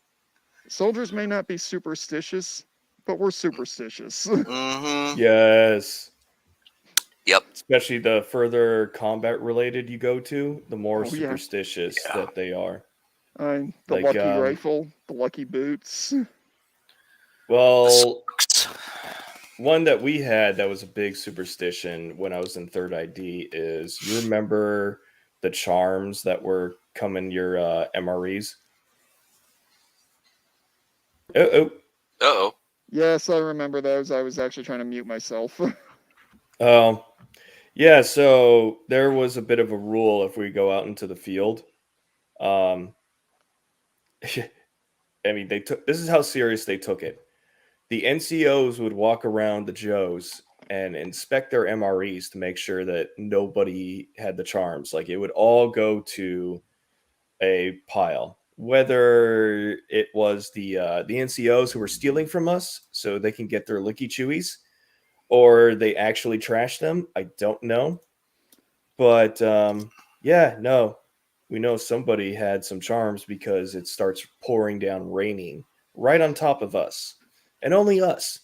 soldiers may not be superstitious, but we're superstitious. Mm-hmm. Yes. Yep. Especially the further combat related you go to, the more Oh, yeah. superstitious that they are. The Like, lucky rifle, the lucky boots. Well, one that we had that was a big superstition when I was in 3rd ID is, you remember the charms that were coming your MREs? Uh-oh. Yes, I remember those. I was actually trying to mute myself. Yeah, so there was a bit of a rule if we go out into the field. I mean, this is how serious they took it. The NCOs would walk around the Joes and inspect their MREs to make sure that nobody had the charms. Like, it would all go to a pile. Whether it was the NCOs who were stealing from us so they can get their licky chewies, or they actually trashed them, I don't know. But yeah, no, we know somebody had some charms because it starts pouring down, raining right on top of us, and only us.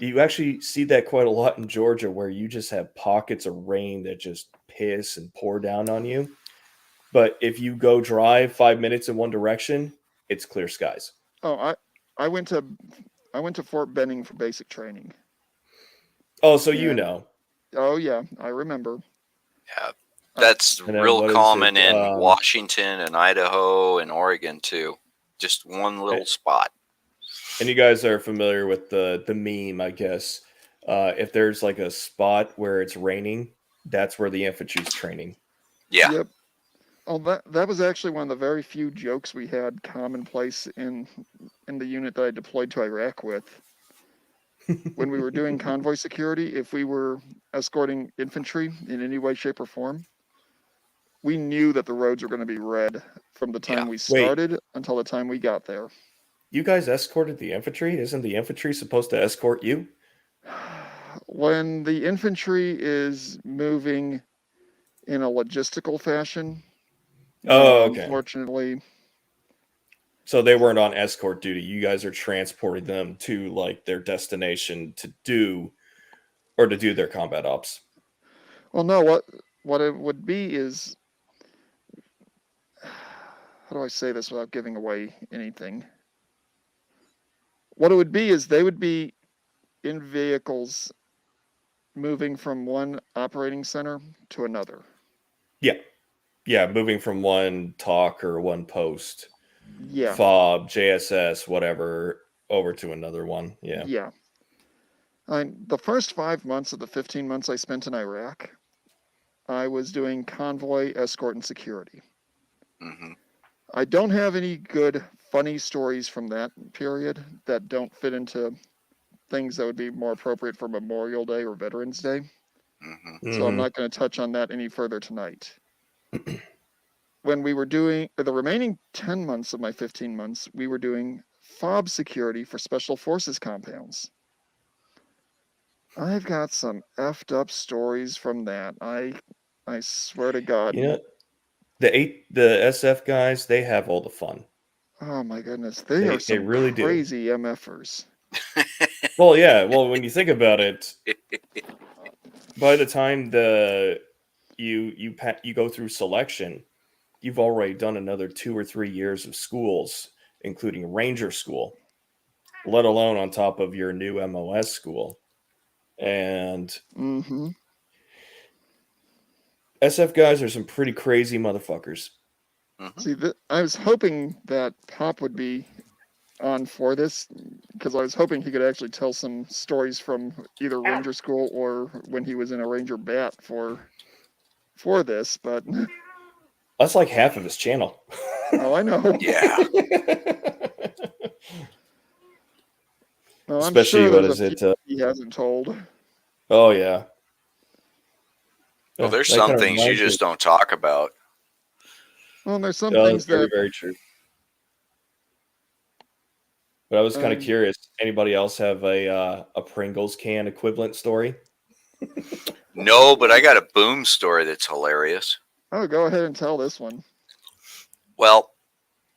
You actually see that quite a lot in Georgia, where you just have pockets of rain that just piss and pour down on you. But if you go drive 5 minutes in one direction, it's clear skies. Oh, I went to Fort Benning for basic training. Oh, so you know. Oh yeah, I remember. Yeah, that's real common in Washington and Idaho and Oregon too. Just one little spot. And you guys are familiar with the meme, I guess. If there's like a spot where it's raining, that's where the infantry's training. Yeah. Yep. Oh, that was actually one of the very few jokes we had commonplace in the unit that I deployed to Iraq with. when we were doing convoy security, if we were escorting infantry in any way, shape, or form, we knew that the roads were going to be red from the Yeah. time we Wait, started until the time we got there. you guys escorted the infantry? Isn't the infantry supposed to escort you? When the infantry is moving in a logistical fashion, Oh, okay. unfortunately, So they weren't on escort duty. You guys are transporting them to like their destination to do their combat ops. well, no, what it would be is, how do I say this without giving away anything? What it would be is they would be in vehicles moving from one operating center to another. Yeah. Yeah, moving from one talk or one post, Yeah, fob, JSS, whatever, over to another one. Yeah. yeah. The first 5 months of the 15 months I spent in Iraq, I was doing convoy, escort, and security. Hmm. I don't have any good, funny stories from that period that don't fit into things that would be more appropriate for Memorial Day or Veterans Day. Hmm. So I'm Mm-hmm. not going to touch on that any further tonight. When we were doing the remaining 10 months of my 15 months, we were doing fob security for special forces compounds. I've got some effed up stories from that. I swear to God. You know, the SF guys, they have all the fun. Oh my goodness, they are They some really do. crazy MFers. Well, yeah. Well, when you think about it, by the time you go through selection, you've already done another 2 or 3 years of schools, including Ranger School, let alone on top of your new MOS school. And Mm-hmm. SF guys are some pretty crazy motherfuckers. Hmm. See, I was hoping that Pop would be on for this because I was hoping he could actually tell some stories from either Ranger School or when he was in a Ranger Bat for this. But That's like half of his channel. oh, I know. Yeah. No, I'm Especially, sure what there's a is few it? he hasn't told. Oh, yeah. Well, there's That some kind of things you reminds me. just don't talk about. Well, there's some That's things very, that very true. But I was kind of um, curious. Anybody else have a Pringles can equivalent story? No, but I got a boom story that's hilarious. oh, go ahead and tell this one. Well,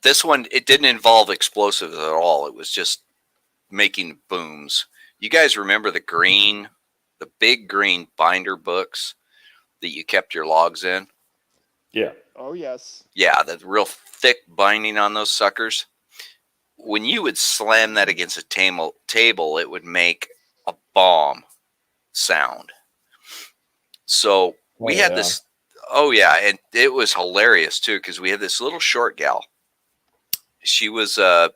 this one, it didn't involve explosives at all. It was just making booms. You guys remember the big green binder books that you kept your logs in? Yeah. Oh yes. Yeah, the real thick binding on those suckers. When you would slam that against a table, it would make a bomb sound. So we Oh, had yeah. this. Oh yeah, and it was hilarious too because we had this little short gal. She was Latonia.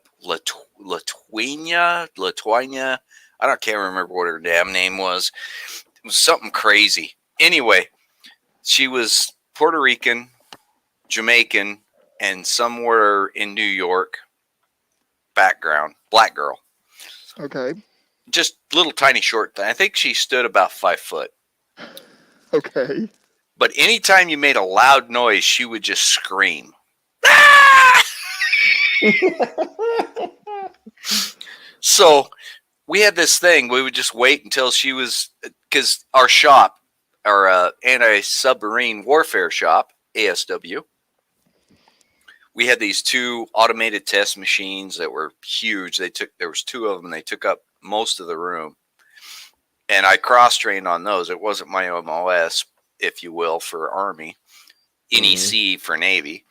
I can't remember what her damn name was. It was something crazy. Anyway, she was Puerto Rican, Jamaican, and somewhere in New York background. Black girl. Okay. Just little tiny short thing. I think she stood about 5 foot. Okay. But anytime you made a loud noise, she would just scream. Ah! So we had this thing. We would just wait until she was, because our shop, our anti-submarine warfare shop, ASW, we had these two automated test machines that were huge. There was two of them. They took up most of the room, and I cross-trained on those. It wasn't my MOS, if you will, for Army, NEC for Navy.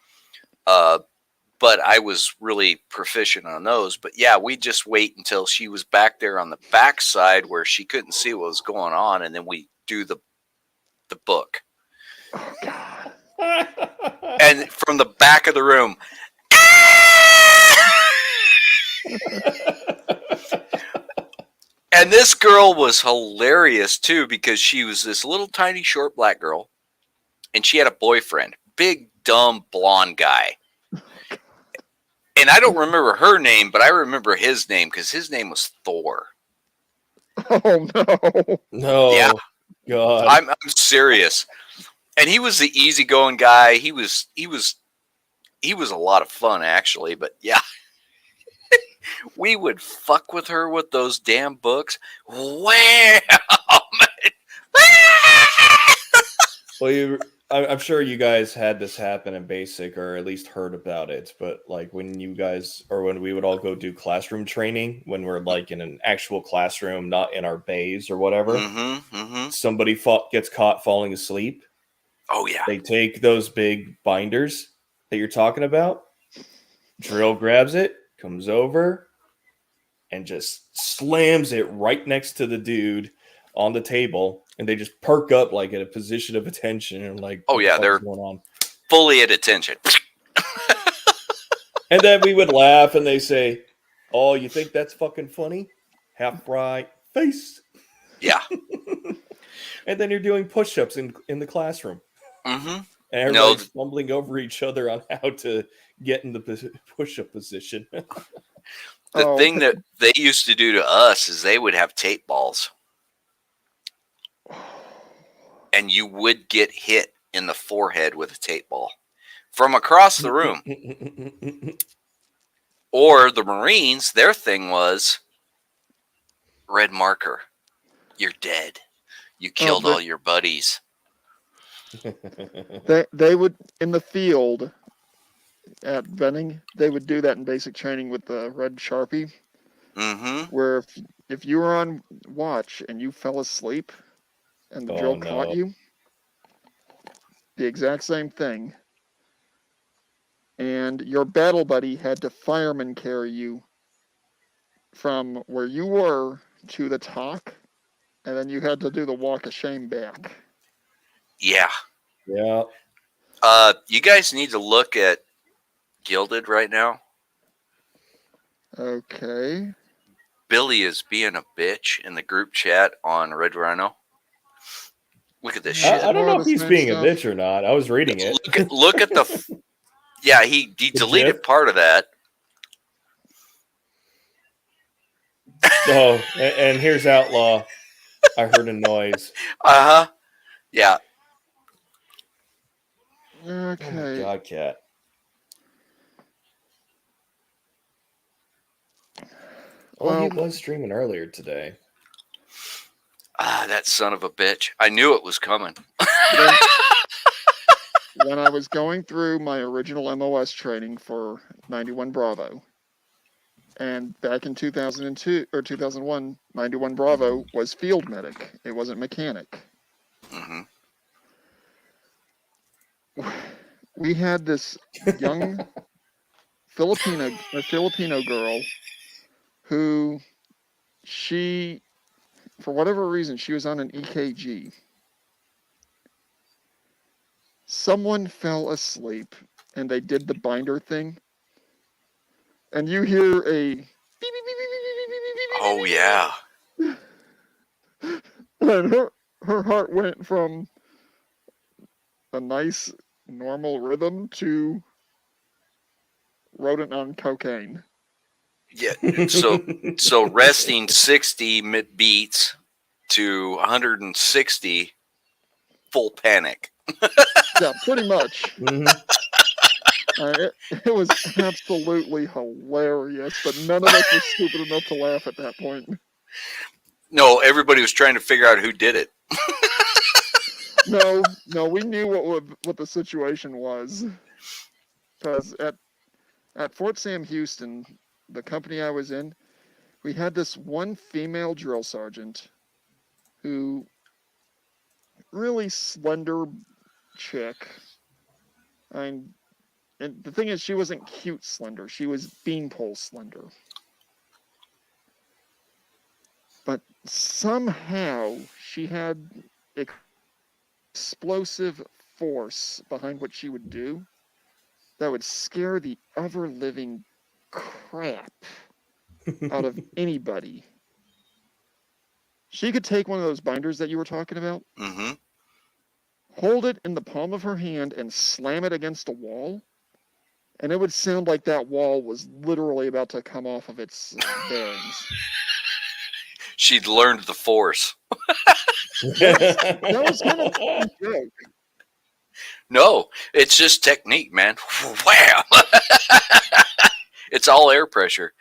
But I was really proficient on those. But yeah, we just wait until she was back there on the back side where she couldn't see what was going on, and then we do the book. Oh God. And from the back of the room, and this girl was hilarious too because she was this little tiny short black girl, and she had a boyfriend, big dumb blonde guy. And I don't remember her name, but I remember his name because his name was Thor. Oh no. Yeah, No, God. I'm serious. And he was the easygoing guy. He was a lot of fun actually. But yeah, we would fuck with her with those damn books. Wham! Well, I'm sure you guys had this happen in basic, or at least heard about it. But like when you guys, or when we would all go do classroom training, when we're like in an actual classroom, not in our bays or whatever, Mm-hmm. Mm-hmm. somebody gets caught falling asleep. Oh yeah. They take those big binders that you're talking about. Drill grabs it, comes over, and just slams it right next to the dude on the table, and they just perk up like in a position of attention and like, Oh what the yeah. fuck's They're going on? fully at attention. And then we would laugh and they say, "Oh, you think that's fucking funny? Half right face." Yeah. And then you're doing push-ups in the classroom. Mm-hmm. And No, everybody's fumbling over each other on how to get in the push-up position. the Oh, thing that they used to do to us is they would have tape balls, and you would get hit in the forehead with a tape ball from across the room. Or the Marines, their thing was red marker. You're dead. You killed all your buddies. they would in the field at Benning. They would do that in basic training with the red Sharpie, Mm-hmm. where if you were on watch and you fell asleep, and the Oh, drill no. caught you, the exact same thing. And your battle buddy had to fireman carry you from where you were to the talk, and then you had to do the walk of shame back. Yeah. Yeah. You guys need to look at Gilded right now. Okay. Billy is being a bitch in the group chat on Red Rhino. Look at this shit. I don't More know of if the he's same being a stuff. bitch or not. I was reading it. Look at the. Yeah, he deleted GIF? part of that. Oh, and here's Outlaw. I heard a noise. Uh huh. Yeah. Okay. Oh my God, Cat. Oh, he Well, was streaming earlier today. Ah, that son of a bitch. I knew it was coming. when I was going through my original MOS training for 91 Bravo, and back in 2002 or 2001, 91 Bravo was field medic. It wasn't mechanic. Mm-hmm. We had this young Filipino girl who for whatever reason, she was on an EKG. Someone fell asleep and they did the binder thing. And you hear a beep, beep, beep, beep, beep, beep, beep, beep, Oh yeah. and her heart went from a nice normal rhythm to rodent on cocaine. Yeah. So resting 60 beats to 160 full panic. Yeah, pretty much. Mhm. It was absolutely hilarious, but none of us were stupid enough to laugh at that point. No, everybody was trying to figure out who did it. No, we knew what the situation was, because at Fort Sam Houston, the company I was in, we had this one female drill sergeant who really slender chick. And the thing is, she wasn't cute slender. She was beanpole slender. But somehow she had explosive force behind what she would do that would scare the ever living crap out of anybody. She could take one of those binders that you were talking about, Mm-hmm. hold it in the palm of her hand, and slam it against a wall, and it would sound like that wall was literally about to come off of its bearings. She'd learned the force. That was kind of a joke. No, it's just technique, man. Wham! It's all air pressure.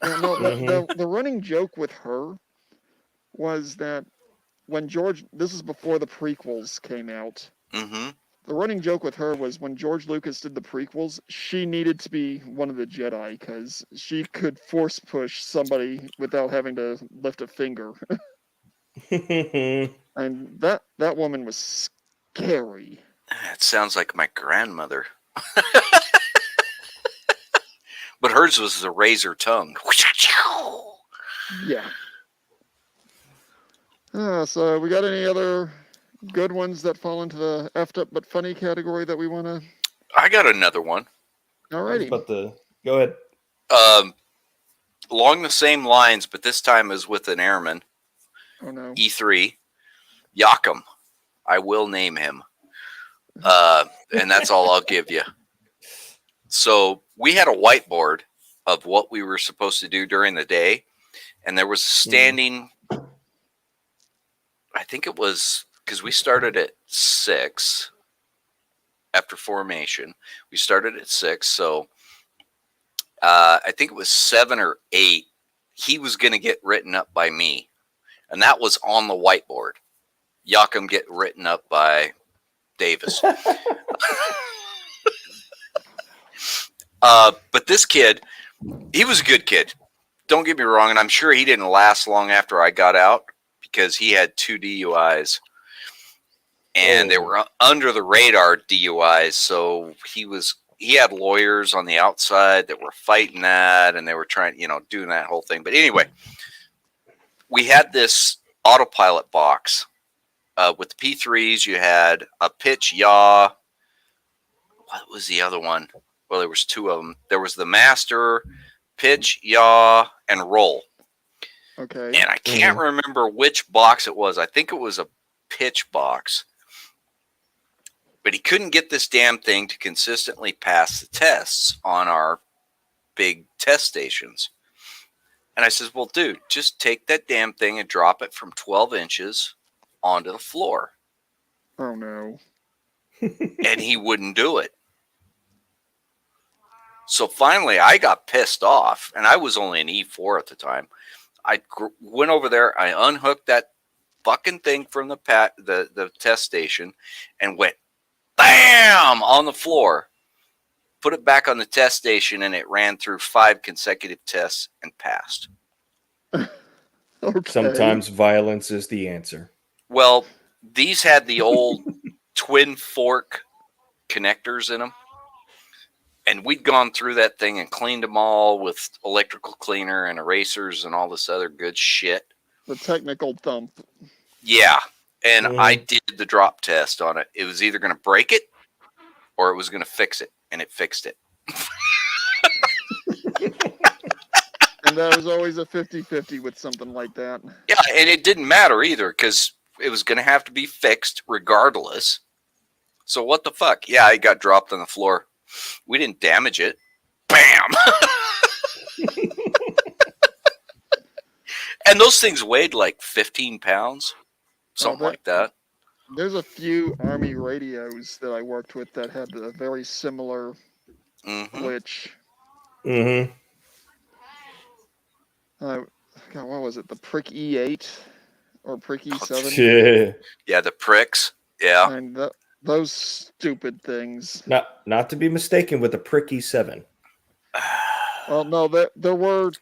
Yeah, no, Mhm. the running joke with her was that when George, this is before the prequels came out. Mm-hmm. The running joke with her was when George Lucas did the prequels, she needed to be one of the Jedi because she could force push somebody without having to lift a finger. And that woman was scary. It sounds like my grandmother. But hers was the razor tongue. Yeah. So we got any other good ones that fall into the effed up but funny category that we want to? I got another one. I was Alrighty. about to go ahead. Um, along the same lines, but this time is with an airman. Oh no. E3, Yakum. I will name him. And that's all I'll give you. So we had a whiteboard of what we were supposed to do during the day, and there was a standing. I think it was because we started at 6 after formation. We started at 6, so I think it was 7 or 8. He was going to get written up by me, and that was on the whiteboard. Yakum get written up by Davis. But this kid, he was a good kid. Don't get me wrong, and I'm sure he didn't last long after I got out because he had 2 DUIs, and they were under the radar DUIs. So he had lawyers on the outside that were fighting that, and they were trying, doing that whole thing. But anyway, we had this autopilot box with the P3s. You had a pitch, yaw. What was the other one? Well, there was 2 of them. There was the master, pitch, yaw, and roll. Okay. And I can't remember which box it was. I think it was a pitch box. But he couldn't get this damn thing to consistently pass the tests on our big test stations. And I says, well, dude, just take that damn thing and drop it from 12 inches onto the floor. Oh no. And he wouldn't do it. So finally, I got pissed off, and I was only an E4 at the time. I went over there, I unhooked that fucking thing from the test station, and went BAM on the floor. Put it back on the test station, and it ran through 5 consecutive tests and passed. Okay. Sometimes violence is the answer. Well, these had the old twin fork connectors in them. And we'd gone through that thing and cleaned them all with electrical cleaner and erasers and all this other good shit. The technical thump. Yeah. And I did the drop test on it. It was either going to break it or it was going to fix it. And it fixed it. And that was always a 50-50 with something like that. Yeah. And it didn't matter either because it was going to have to be fixed regardless. So what the fuck? Yeah, it got dropped on the floor. We didn't damage it. Bam! And those things weighed like 15 pounds. Something like that. There's a few Army radios that I worked with that had a very similar glitch. Mm-hmm. God, what was it? The Prick E8 or Prick E7? Yeah, the pricks. Yeah. And those stupid things. Not to be mistaken with the Prick E7. Well, no, there was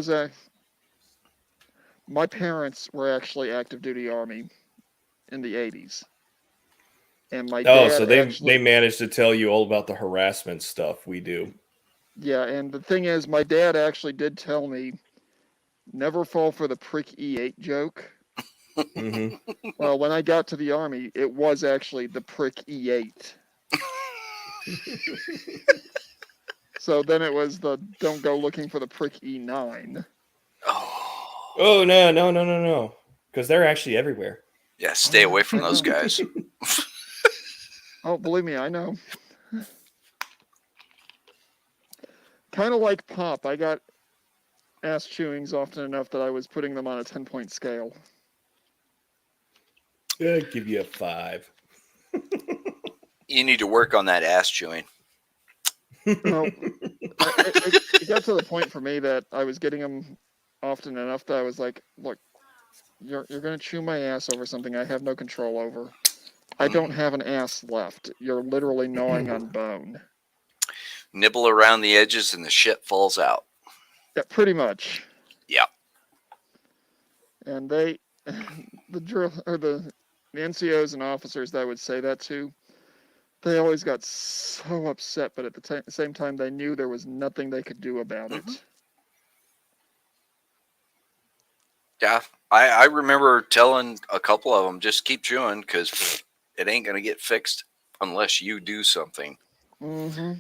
a. My parents were actually active duty Army in the 80s. And my dad so they managed to tell you all about the harassment stuff we do. Yeah, and the thing is, my dad actually did tell me, never fall for the Prick E8 joke. Mm-hmm. Well, when I got to the Army, it was actually the Prick E8. So then it was the don't go looking for the Prick E9. Oh, no. Because they're actually everywhere. Yeah, stay away from those guys. Oh, believe me, I know. Kind of like Pop, I got ass chewings often enough that I was putting them on a 10-point scale. I'd give you a 5. You need to work on that ass chewing. Well, it got to the point for me that I was getting them often enough that I was like, look, you're going to chew my ass over something I have no control over. I don't have an ass left. You're literally gnawing on bone. Nibble around the edges and the shit falls out. Yeah, pretty much. Yeah. And the NCOs and officers that I would say that to, they always got so upset, but at the same time, they knew there was nothing they could do about it. Yeah. I remember telling a couple of them, just keep chewing because it ain't going to get fixed unless you do something. Mm-hmm.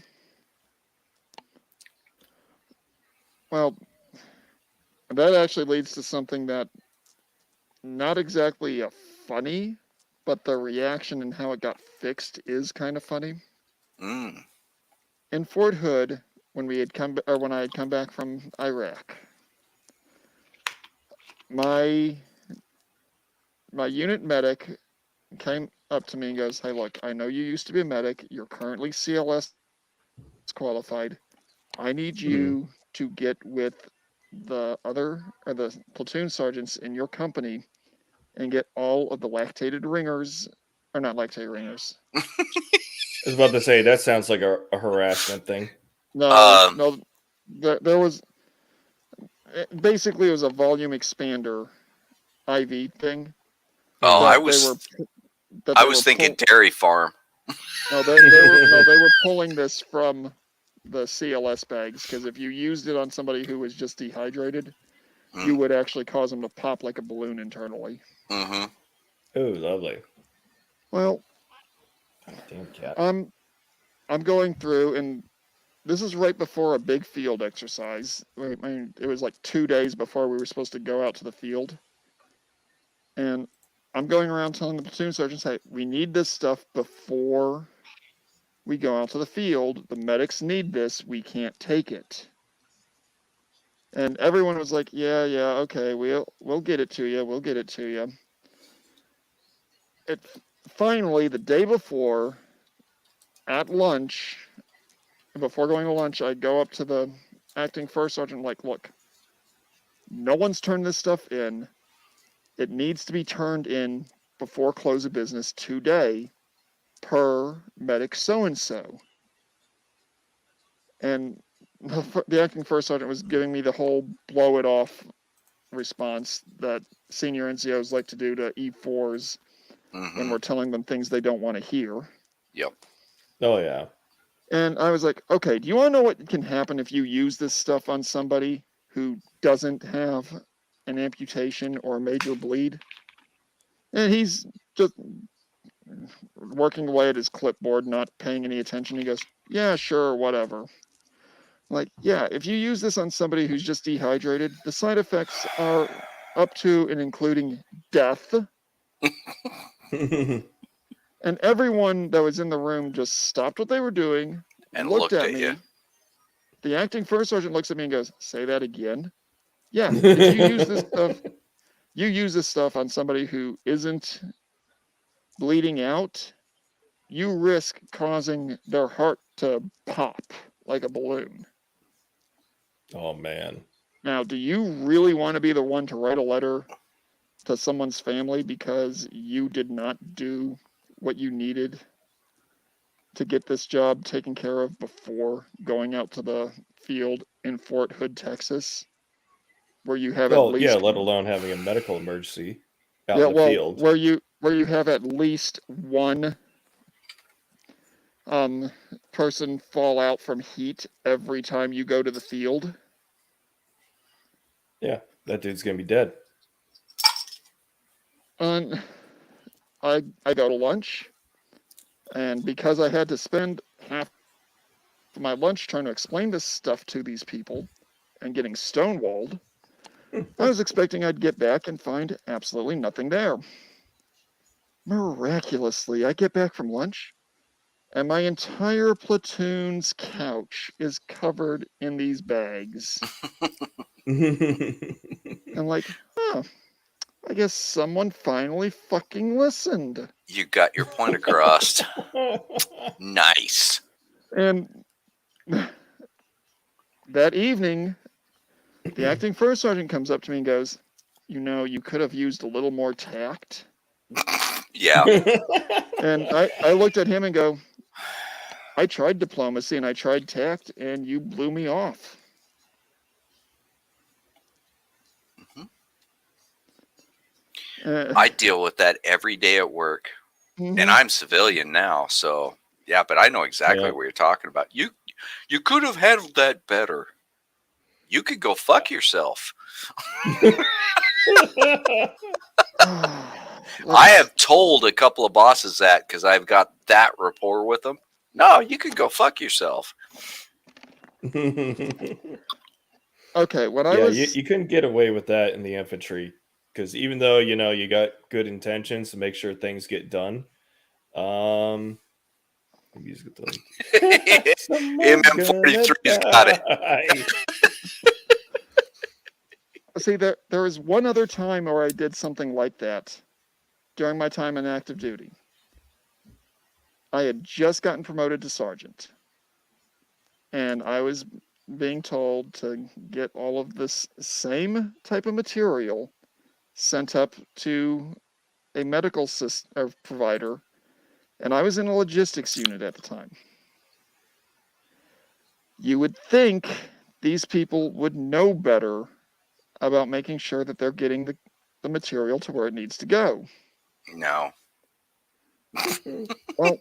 Well, that actually leads to something that not exactly funny, but the reaction and how it got fixed is kind of funny. Mm. In Fort Hood, when I had come back from Iraq, my unit medic came up to me and goes, "Hey, look, I know you used to be a medic. You're currently CLS qualified. I need you to get with the platoon sergeants in your company and get all of the lactated ringers, or not lactated ringers." I was about to say, that sounds like a harassment thing. No, there was, basically it was a volume expander IV thing. Oh, that I they was were thinking dairy farm. No, they were pulling this from the CLS bags, because if you used it on somebody who was just dehydrated, you would actually cause them to pop like a balloon internally. Mm-hmm. Oh, lovely. Well, damn cat. I'm going through, and this is right before a big field exercise. I mean, it was like 2 days before we were supposed to go out to the field. And I'm going around telling the platoon sergeants, hey, we need this stuff before we go out to the field. The medics need this. We can't take it. And everyone was like, yeah, okay, we'll get it to you. We'll get it to you. Finally, the day before, at lunch, before going to lunch, I go up to the acting first sergeant, like, look, no one's turned this stuff in. It needs to be turned in before close of business today, per medic so-and-so. And the acting first sergeant was giving me the whole blow it off response that senior NCOs like to do to E4s when we're telling them things they don't want to hear. Yep. Oh, yeah. And I was like, okay, do you want to know what can happen if you use this stuff on somebody who doesn't have an amputation or a major bleed? And he's just working away at his clipboard, not paying any attention. He goes, yeah, sure, whatever. Like, yeah, if you use this on somebody who's just dehydrated, the side effects are up to and including death. And everyone that was in the room just stopped what they were doing and looked at me. you. The acting first sergeant looks at me and goes, say that again? Yeah, if you use this stuff on somebody who isn't bleeding out, you risk causing their heart to pop like a balloon. Oh, man. Now, do you really want to be the one to write a letter to someone's family because you did not do what you needed to get this job taken care of before going out to the field in Fort Hood, Texas, where you have at least... yeah, let alone having a medical emergency out in the field. Where you have at least one person fall out from heat every time you go to the field. Yeah, that dude's gonna be dead. I go to lunch, and because I had to spend half of my lunch trying to explain this stuff to these people and getting stonewalled, I was expecting I'd get back and find absolutely nothing there. Miraculously, I get back from lunch, and my entire platoon's couch is covered in these bags. I'm like, huh, I guess someone finally fucking listened. You got your point across. Nice. And that evening, the acting first sergeant comes up to me and goes, you could have used a little more tact. Yeah. And I looked at him and go, I tried diplomacy and I tried tact, and you blew me off. I deal with that every day at work, Mhm. and I'm civilian now, so yeah. But I know exactly what you're talking about. You could have handled that better. You could go fuck yourself. I have told a couple of bosses that because I've got that rapport with them. No, you could go fuck yourself. Okay, when I Yeah, was you couldn't get away with that in the infantry because even though you got good intentions to make sure things get done, music like someone's gonna MM43's got it. die. see there was one other time where I did something like that during my time in active duty. I had just gotten promoted to sergeant, and I was being told to get all of this same type of material sent up to a medical provider, and I was in a logistics unit at the time. You would think these people would know better about making sure that they're getting the material to where it needs to go. No. Well,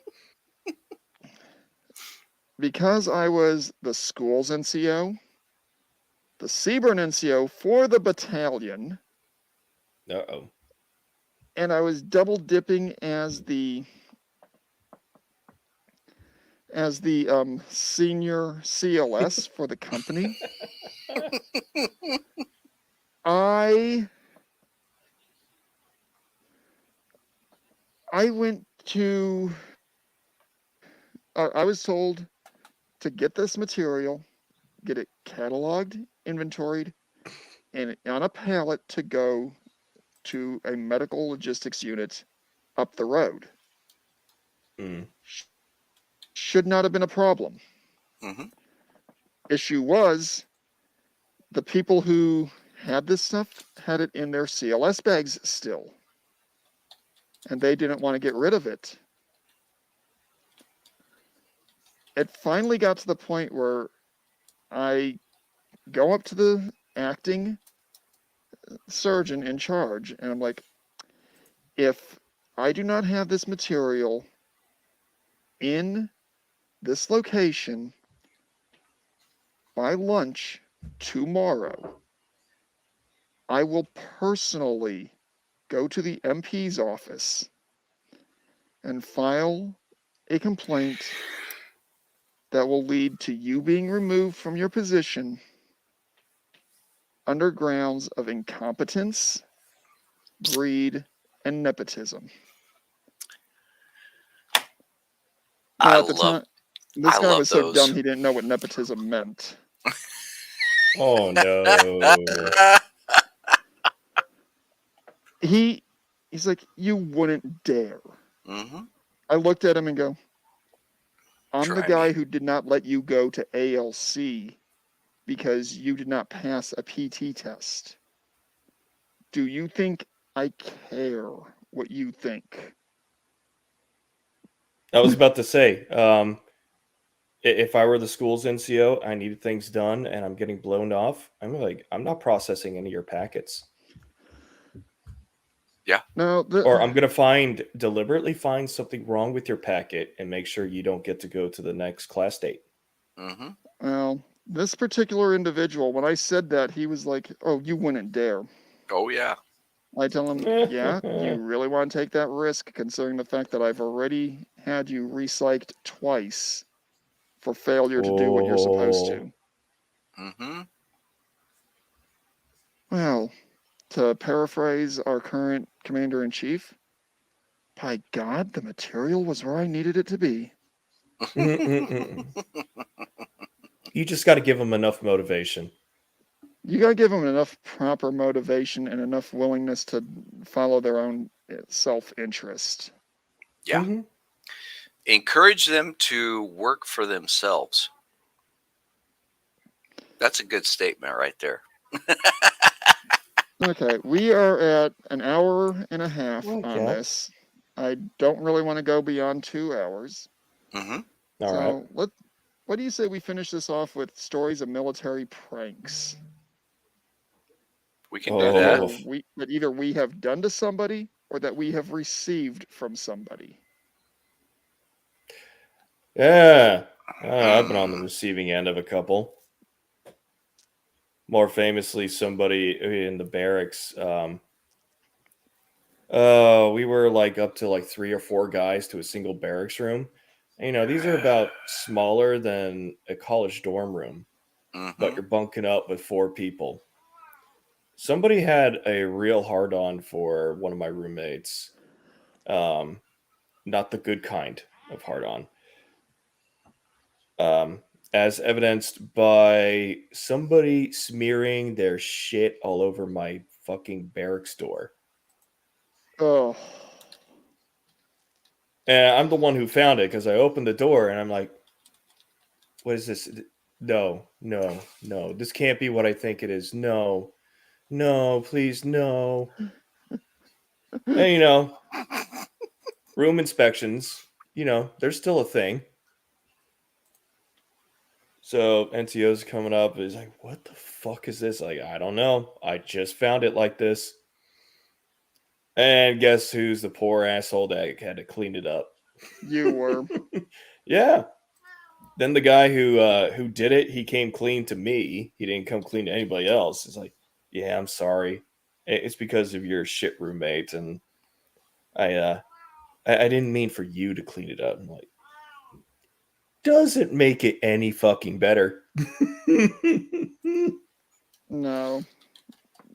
because I was the school's NCO, the Seaburn NCO for the battalion, Uh-oh. and I was double dipping as the senior CLS for the company. I went to. I was told to get this material, get it cataloged, inventoried, and on a pallet to go to a medical logistics unit up the road. Mm. Should not have been a problem. Mm-hmm. Issue was the people who had this stuff had it in their CLS bags still, and they didn't want to get rid of it. It finally got to the point where I go up to the acting surgeon in charge, and I'm like, if I do not have this material in this location by lunch tomorrow, I will personally go to the MP's office and file a complaint that will lead to you being removed from your position under grounds of incompetence, greed, and nepotism. Now, at the time, this guy was so dumb he didn't know what nepotism meant. Oh no. He's like, you wouldn't dare. Mm-hmm. I looked at him and go, I'm the guy who did not let you go to ALC because you did not pass a PT test. Do you think I care what you think? I was about to say, if I were the school's NCO, I needed things done and I'm getting blown off, I'm not processing any of your packets. Yeah. No, or I'm going to deliberately find something wrong with your packet and make sure you don't get to go to the next class date. Mm-hmm. Well, this particular individual, when I said that, he was like, oh, you wouldn't dare. Oh, yeah. I tell him, yeah, you really want to take that risk considering the fact that I've already had you recycled twice for failure to do what you're supposed to. Mm-hmm. Well, to paraphrase our current commander-in-chief, by God, the material was where I needed it to be. You just got to give them enough motivation. You gotta give them enough proper motivation and enough willingness to follow their own self-interest. Yeah. Mm-hmm. Encourage them to work for themselves. That's a good statement right there. Okay, we are at an hour and a half Like on that. this. I don't really want to go beyond 2 hours. Mm-hmm. All right. So what do you say we finish this off with stories of military pranks We can do that that. either we have done to somebody or that we have received from somebody? Yeah. I've been on the receiving end of a couple. More famously, somebody in the barracks. We were like up to like 3 or 4 guys to a single barracks room. And, these are about smaller than a college dorm room, but Mm-hmm. you're bunking up with 4 people. Somebody had a real hard on for one of my roommates. Not the good kind of hard on. As evidenced by somebody smearing their shit all over my fucking barracks door. Oh, And I'm the one who found it because I opened the door and I'm like, what is this? No, no, no. This can't be what I think it is. No, no, please, no. And, room inspections, they're still a thing. So NTO's coming up. He's like, what the fuck is this? Like, I don't know. I just found it like this. And guess who's the poor asshole that had to clean it up? you were. Yeah. Then the guy who did it, he came clean to me. He didn't come clean to anybody else. It's like, yeah, I'm sorry. It's because of your shit roommate, and I didn't mean for you to clean it up. I'm like, doesn't make it any fucking better. No.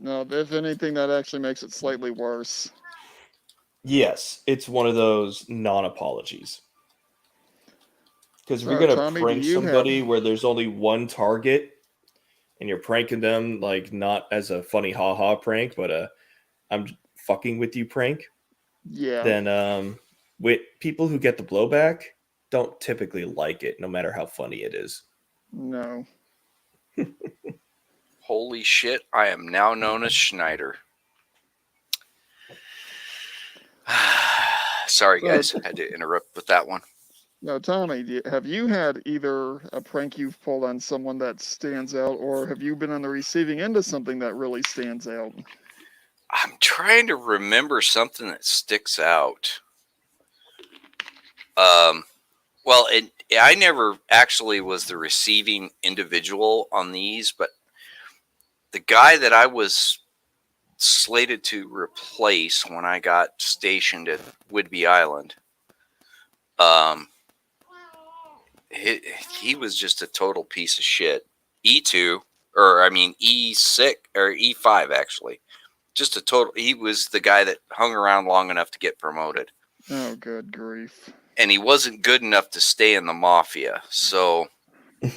No, if anything, that actually makes it slightly worse. Yes, it's one of those non-apologies. Because if you're So, gonna Tommy, do prank you have somebody where there's only one target, and you're pranking them like not as a funny haha prank, but I'm fucking with you prank, yeah. then with people who get the blowback don't typically like it, no matter how funny it is. No. Holy shit, I am now known as Schneider. Sorry, guys. Had to interrupt with that one. No, Tommy, have you had either a prank you've pulled on someone that stands out, or have you been on the receiving end of something that really stands out? I'm trying to remember something that sticks out. Well, I never actually was the receiving individual on these, but the guy that I was slated to replace when I got stationed at Whidbey Island, he was just a total piece of shit. E2, or I mean E6 or E5 actually. Just a total. He was the guy that hung around long enough to get promoted. Oh, good grief. And he wasn't good enough to stay in the mafia. So, in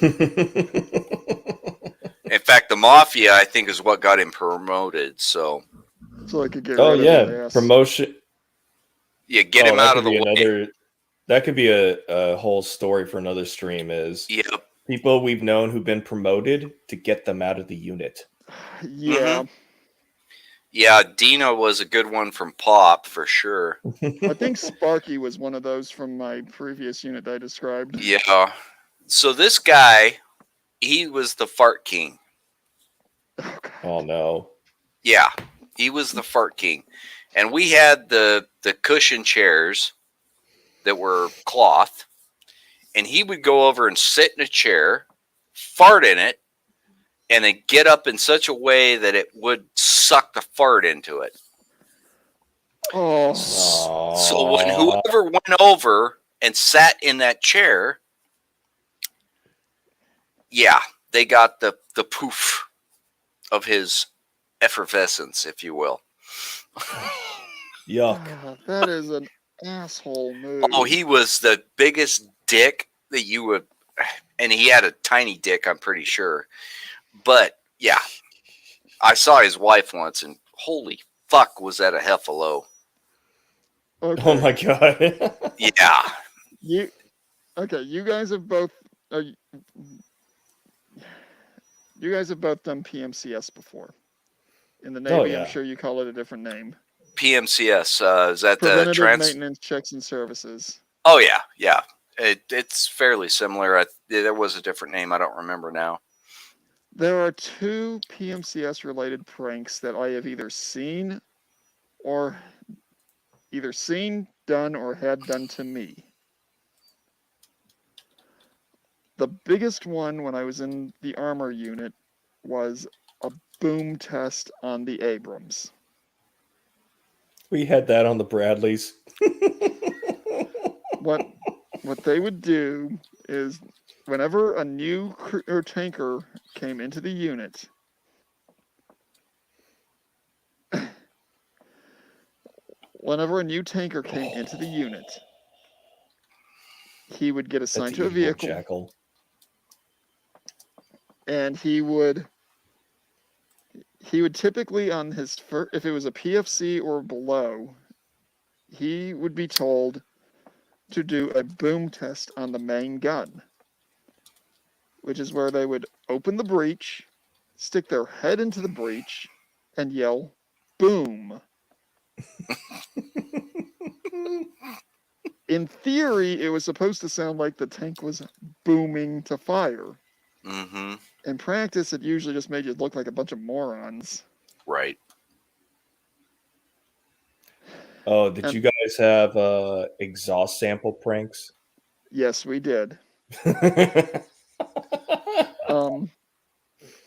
fact, the mafia, I think, is what got him promoted. So I could get Oh rid of yeah, his ass. promotion. yeah, get him that out could of the be way. that could be a whole story for another stream. Is Yep. people we've known who've been promoted to get them out of the unit. Yeah. Yeah, Dino was a good one from Pop for sure. I think Sparky was one of those from my previous unit that I described. Yeah. So this guy, he was the fart king. Oh, God. Oh no. Yeah, he was the fart king. And we had the cushion chairs that were cloth. And he would go over and sit in a chair, fart in it, and then get up in such a way that it would suck the fart into it. Oh. So when whoever went over and sat in that chair, yeah, they got the poof of his effervescence, if you will. Yuck. Oh, that is an asshole move. Oh, he was the biggest dick that you would, and he had a tiny dick, I'm pretty sure. But yeah, I saw his wife once, and holy fuck, was that a heffalo? Okay. Oh my god. Yeah. You you guys have both you guys have both done PMCS before. In the Navy, Oh, yeah. I'm sure you call it a different name. PMCS, is that the Preventative Maintenance Checks and Services. Oh, yeah, yeah. It's fairly similar. There was a different name. I don't remember now. There are 2 PMCS related pranks that I have either seen, done, or had done to me. The biggest one when I was in the armor unit was a boom test on the Abrams. We had that on the Bradleys. What they would do is whenever a new tanker came into the unit, he would get That's assigned the to a evil vehicle, jackal. and he would typically on his if it was a PFC or below, he would be told to do a boom test on the main gun, which is where they would open the breech, stick their head into the breech, and yell, "Boom." In theory, it was supposed to sound like the tank was booming to fire. Mm-hmm. In practice, it usually just made you look like a bunch of morons. Right. Oh, did you guys have exhaust sample pranks? Yes, we did.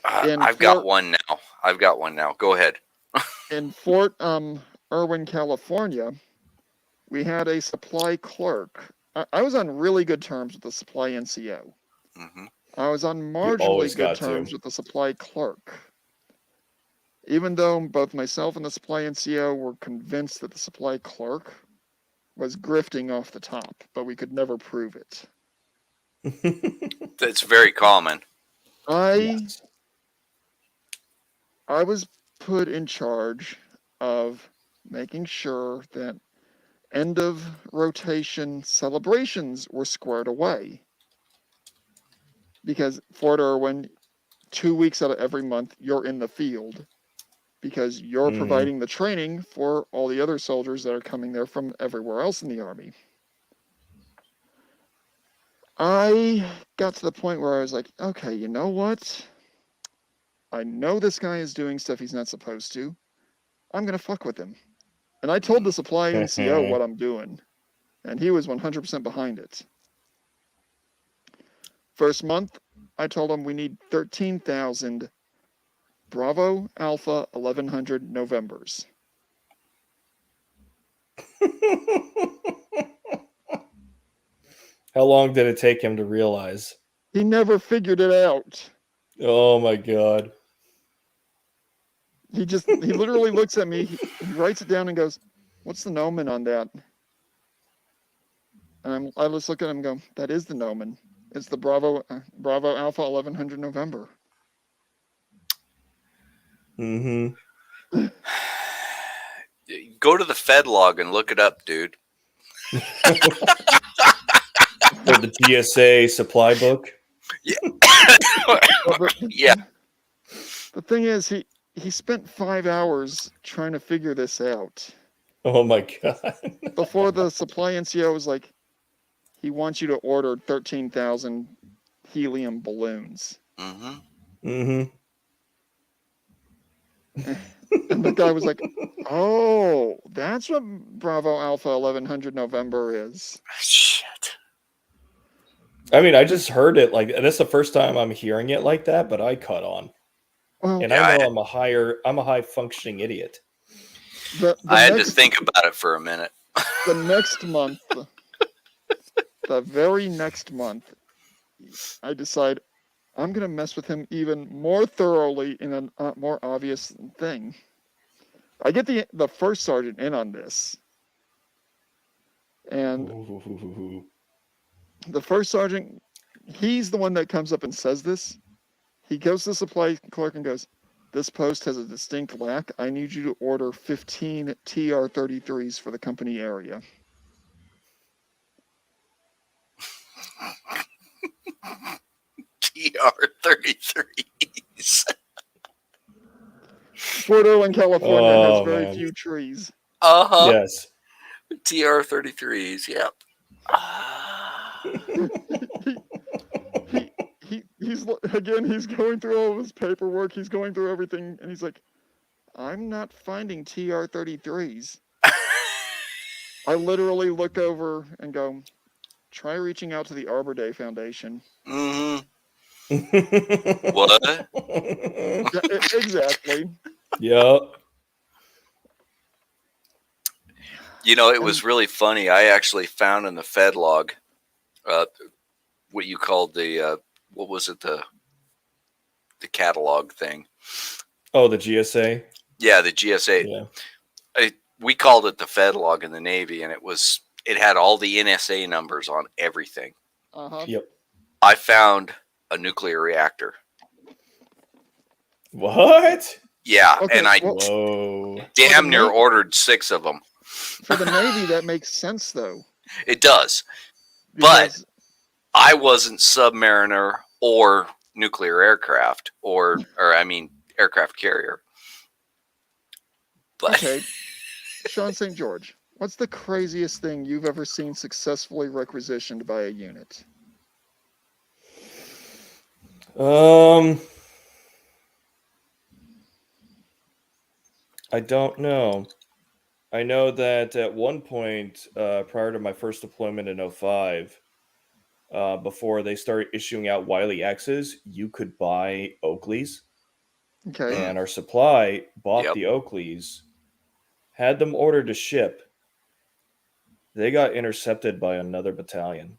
I've got one now. Go ahead. In Fort Irwin, California, we had a supply clerk. I was on really good terms with the supply NCO. Mm-hmm. I was on marginally good terms with the supply clerk. Even though both myself and the supply NCO were convinced that the supply clerk was grifting off the top, but we could never prove it. That's very common. I was put in charge of making sure that end of rotation celebrations were squared away. Because Fort Irwin, 2 weeks out of every month, you're in the field. Because you're providing the training for all the other soldiers that are coming there from everywhere else in the Army. I got to the point where I was like, okay, you know what? I know this guy is doing stuff he's not supposed to. I'm going to fuck with him. And I told the supply NCO what I'm doing. And he was 100% behind it. First month, I told him we need 13,000 Bravo Alpha 1100 Novembers. How long did it take him to realize? He never figured it out. Oh my god. He literally looks at me, he writes it down and goes, "What's the Nomen on that?" And I just look at him and go, "That is the Nomen. It's the Bravo Alpha 1100 November." Mm-hmm. Go to the Fed log and look it up, dude. Or the GSA supply book. Yeah. Yeah. The thing is, he spent 5 hours trying to figure this out. Oh my god. Before the supply NCO was like, he wants you to order 13,000 helium balloons. Mm-hmm. Mm-hmm. And the guy was like, "Oh, that's what Bravo Alpha 1100 November is." Shit. I mean, I just heard it like that's the first time I'm hearing it like that, but I caught on. Well, and I know I'm a high functioning idiot. I had to think about it for a minute. The next month, the very next month, I decide I'm going to mess with him even more thoroughly in a more obvious thing. I get the first sergeant in on this. And the first sergeant, he's the one that comes up and says this. He goes to the supply clerk and goes, This post has a distinct lack. I need you to order 15 TR-33s for the company area. TR-33s. Fort Irwin, California has Oh, very man. few trees. Uh-huh. Yes. TR-33s, yep. He's going through all of his paperwork. He's going through everything, and he's like, I'm not finding TR-33s. I literally look over and go, try reaching out to the Arbor Day Foundation. Mm-hmm. What? Yeah, exactly. Yep. It was really funny. I actually found in the Fed log what you called the what was it, the catalog thing? Oh, the GSA. Yeah, the GSA. Yeah. We called it the Fed log in the Navy, and it had all the NSA numbers on everything. Yep. I found a nuclear reactor. What? Yeah, Okay, and I Whoa. damn near ordered 6 of them. For the Navy, that makes sense, though. It does. But I wasn't submariner or nuclear aircraft or I mean aircraft carrier. But okay, Sean St. George, what's the craziest thing you've ever seen successfully requisitioned by a unit? I don't know. I know that at one point, prior to my first deployment in 05, before they started issuing out Wiley X's, you could buy Oakleys. Okay. And our supply bought Yep. the Oakleys, had them ordered to ship. They got intercepted by another battalion.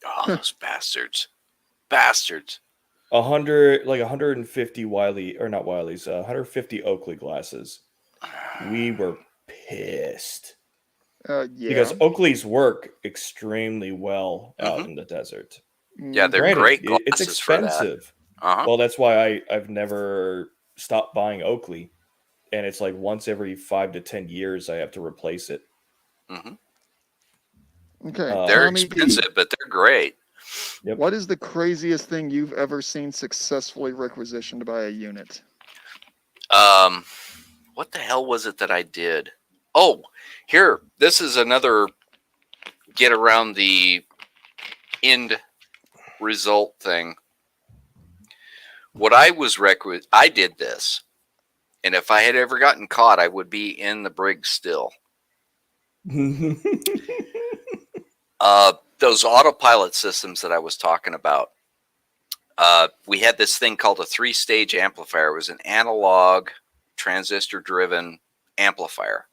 Oh, those bastards. Bastards. 150 Wiley, or not Wileys, 150 Oakley glasses. We were pissed. Yeah. Because Oakleys work extremely well out in the desert. Yeah, they're Granted, great it's glasses for that. expensive. Uh-huh. Well, that's why I've never stopped buying Oakley. And it's like once every 5 to 10 years I have to replace it. Mm-hmm. Okay. They're Tommy D, expensive, but they're great. Yep. what is the craziest thing you've ever seen successfully requisitioned by a unit? What the hell was it that I did? Oh, here. This is another get around the end result thing. What I was I did this. And if I had ever gotten caught, I would be in the brig still. Those autopilot systems that I was talking about. We had this thing called a 3-stage amplifier. It was an analog transistor-driven amplifier.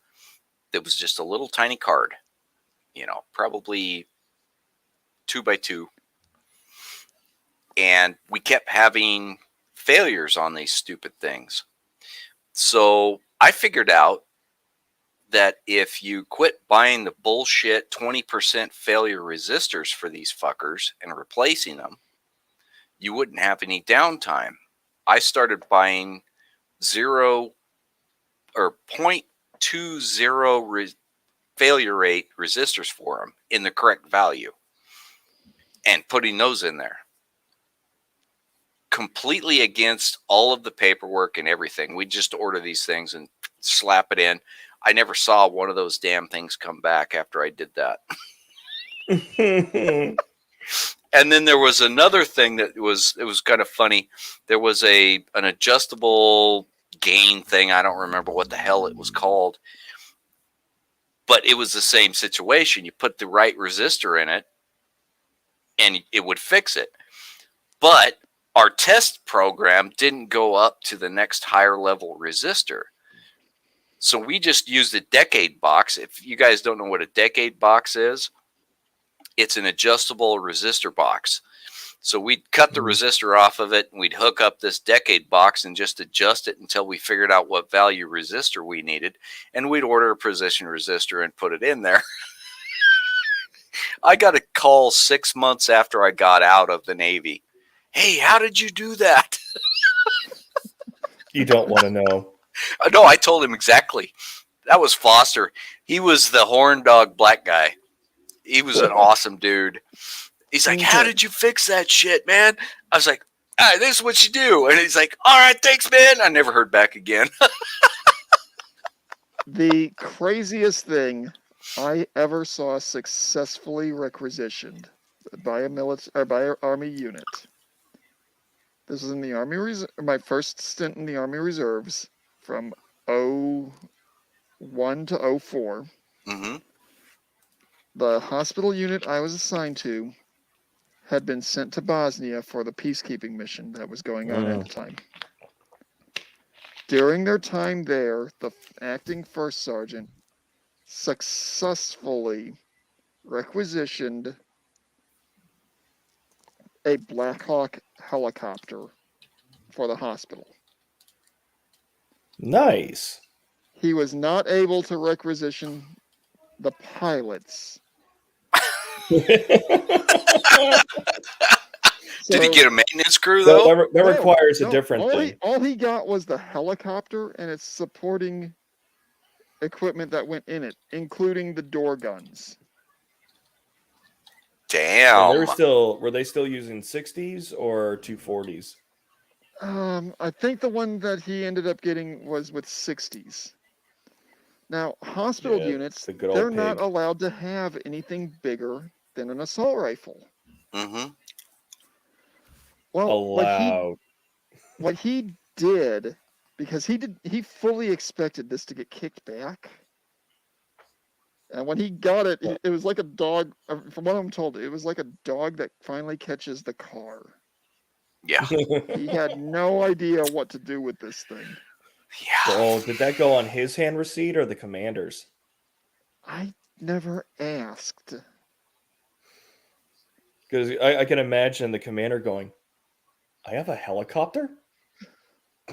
That was just a little tiny card, probably 2x2. And we kept having failures on these stupid things. So I figured out that if you quit buying the bullshit 20% failure resistors for these fuckers and replacing them, you wouldn't have any downtime. I started buying 0 or 0.20 failure rate resistors for them in the correct value and putting those in there. Completely against all of the paperwork and everything. We just order these things and slap it in. I never saw one of those damn things come back after I did that. And then there was another thing that was kind of funny. There was an adjustable gain thing. I don't remember what the hell it was called. But it was the same situation. You put the right resistor in it and it would fix it. But our test program didn't go up to the next higher level resistor. So we just used a decade box. If you guys don't know what a decade box is, it's an adjustable resistor box. So we'd cut the resistor off of it and we'd hook up this decade box and just adjust it until we figured out what value resistor we needed. And we'd order a precision resistor and put it in there. I got a call 6 months after I got out of the Navy. Hey, how did you do that? You don't want to know. No, I told him exactly. That was Foster. He was the horn dog black guy. He was an awesome dude. He's like, how Okay. did you fix that shit, man? I was like, this is what you do. And he's like, all right, thanks, man. I never heard back again. The craziest thing I ever saw successfully requisitioned by a by an Army unit. This was in the Army my first stint in the Army Reserves from 01 to 04. Mm-hmm. The hospital unit I was assigned to had been sent to Bosnia for the peacekeeping mission that was going on at the time. During their time there, the acting first sergeant successfully requisitioned a Black Hawk helicopter for the hospital. Nice. He was not able to requisition the pilots. Did he So- get a maintenance crew, though? that No, requires a no, different thing. All he got was the helicopter and its supporting equipment that went in it, including the door guns. And Damn. were they still using 60s or 240s? I think the one that he ended up getting was with 60s. Now, hospital Yeah, units, the good old they're not pig. allowed to have anything bigger than an assault rifle. Mm-hmm. Well, Allowed. what he did, because he fully expected this to get kicked back. And when he got it, it was like a dog. From what I'm told, it was like a dog that finally catches the car. Yeah. He had no idea what to do with this thing. Yeah. Oh, did that go on his hand receipt or the commander's? I never asked. Because I can imagine the commander going, I have a helicopter?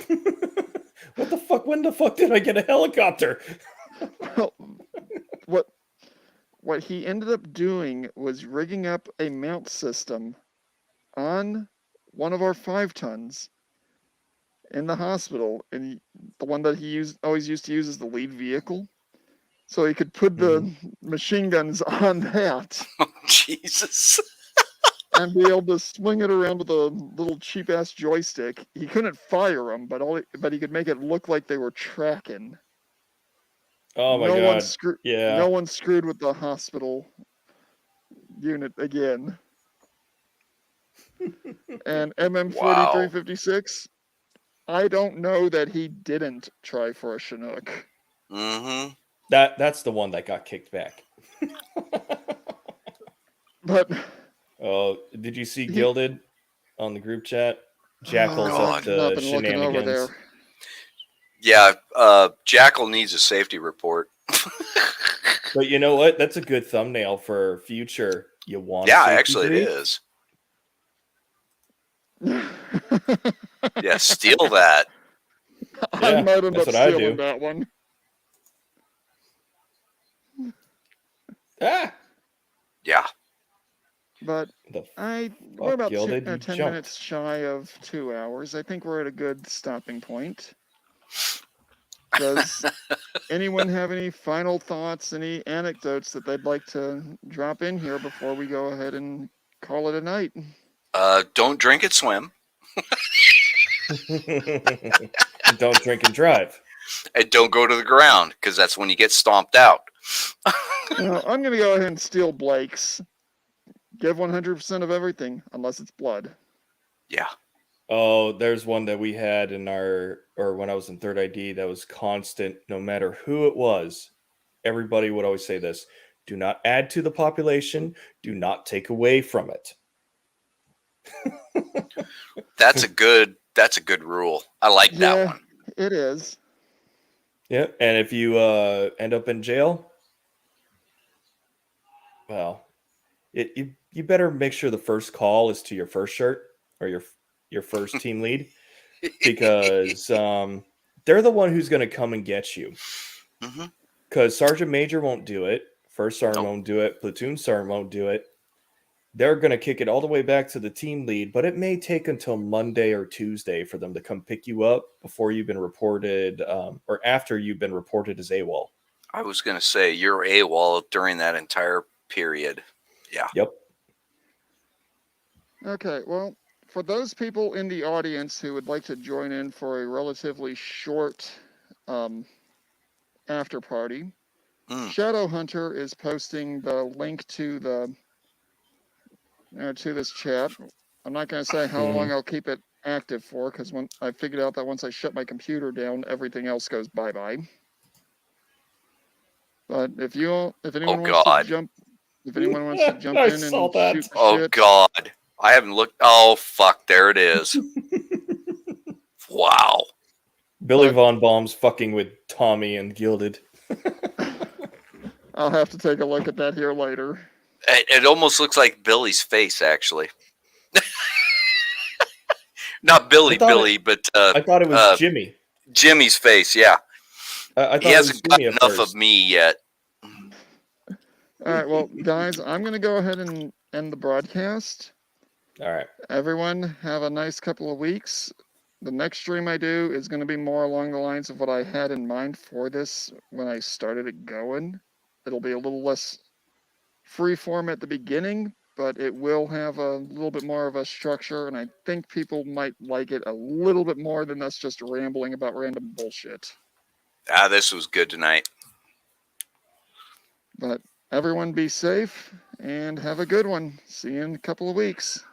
What the fuck? When the fuck did I get a helicopter? Well, what he ended up doing was rigging up a mount system on one of our 5-tons in the hospital, and the one that he always used to use as the lead vehicle, so he could put the machine guns on that Jesus. and be able to swing it around with a little cheap ass joystick. He couldn't fire them, but he could make it look like they were tracking. Oh my no god. One no one screwed with the hospital unit again. And MM-4356, I don't know that he didn't try for a Chinook. Mm-hmm. That's the one that got kicked back. But Oh, did you see Gilded on the group chat? Jackal's God. up Not to been looking over shenanigans. there. Yeah, Jackal needs a safety report. But you know what? That's a good thumbnail for future. You want? Yeah, safety actually, brief? it is. Yeah, steal that. I Yeah, might end that's up what I stealing do. that one. Ah, Yeah. But the we're about Gilded, you 10 jumped. minutes shy of 2 hours. I think we're at a good stopping point. Does anyone have any final thoughts, any anecdotes that they'd like to drop in here before we go ahead and call it a night? Don't drink and swim. Don't drink and drive. And don't go to the ground, because that's when you get stomped out. I'm going to go ahead and steal Blake's. Give 100% of everything, unless it's blood. Yeah. Oh, there's one that we had in when I was in third ID that was constant, no matter who it was. Everybody would always say this: do not add to the population, do not take away from it. That's a good rule. I like that one. It is. Yeah, and if you end up in jail, well, you better make sure the first call is to your first shirt or your first team lead, because they're the one who's going to come and get you. Because Sergeant Major won't do it, first sergeant won't do it, platoon sergeant won't do it. they're going to kick it all the way back to the team lead, but it may take until Monday or Tuesday for them to come pick you up before you've been reported or after you've been reported as AWOL. I was going to say you're AWOL during that entire period. Yeah. Yep. Okay, well, for those people in the audience who would like to join in for a relatively short after party, Shadowhunter is posting the link to the to this chat. I'm not going to say how long I'll keep it active for, because when I figured out that once I shut my computer down, everything else goes bye-bye. But if anyone wants to jump I in saw and that. shoot Oh shit, God, I haven't looked. Oh fuck, there it is. Wow. Billy Von Baum's fucking with Tommy and Gilded. I'll have to take a look at that here later. It almost looks like Billy's face, actually. Not Billy, but I thought it was Jimmy. Jimmy's face, yeah. I thought he hasn't got enough of me yet. All right, well, guys, I'm going to go ahead and end the broadcast. All right. Everyone, have a nice couple of weeks. The next stream I do is going to be more along the lines of what I had in mind for this when I started it going. It'll be a little less free form at the beginning, but it will have a little bit more of a structure, and I think people might like it a little bit more than us just rambling about random bullshit. This was good tonight. But everyone be safe and have a good one. See you in a couple of weeks.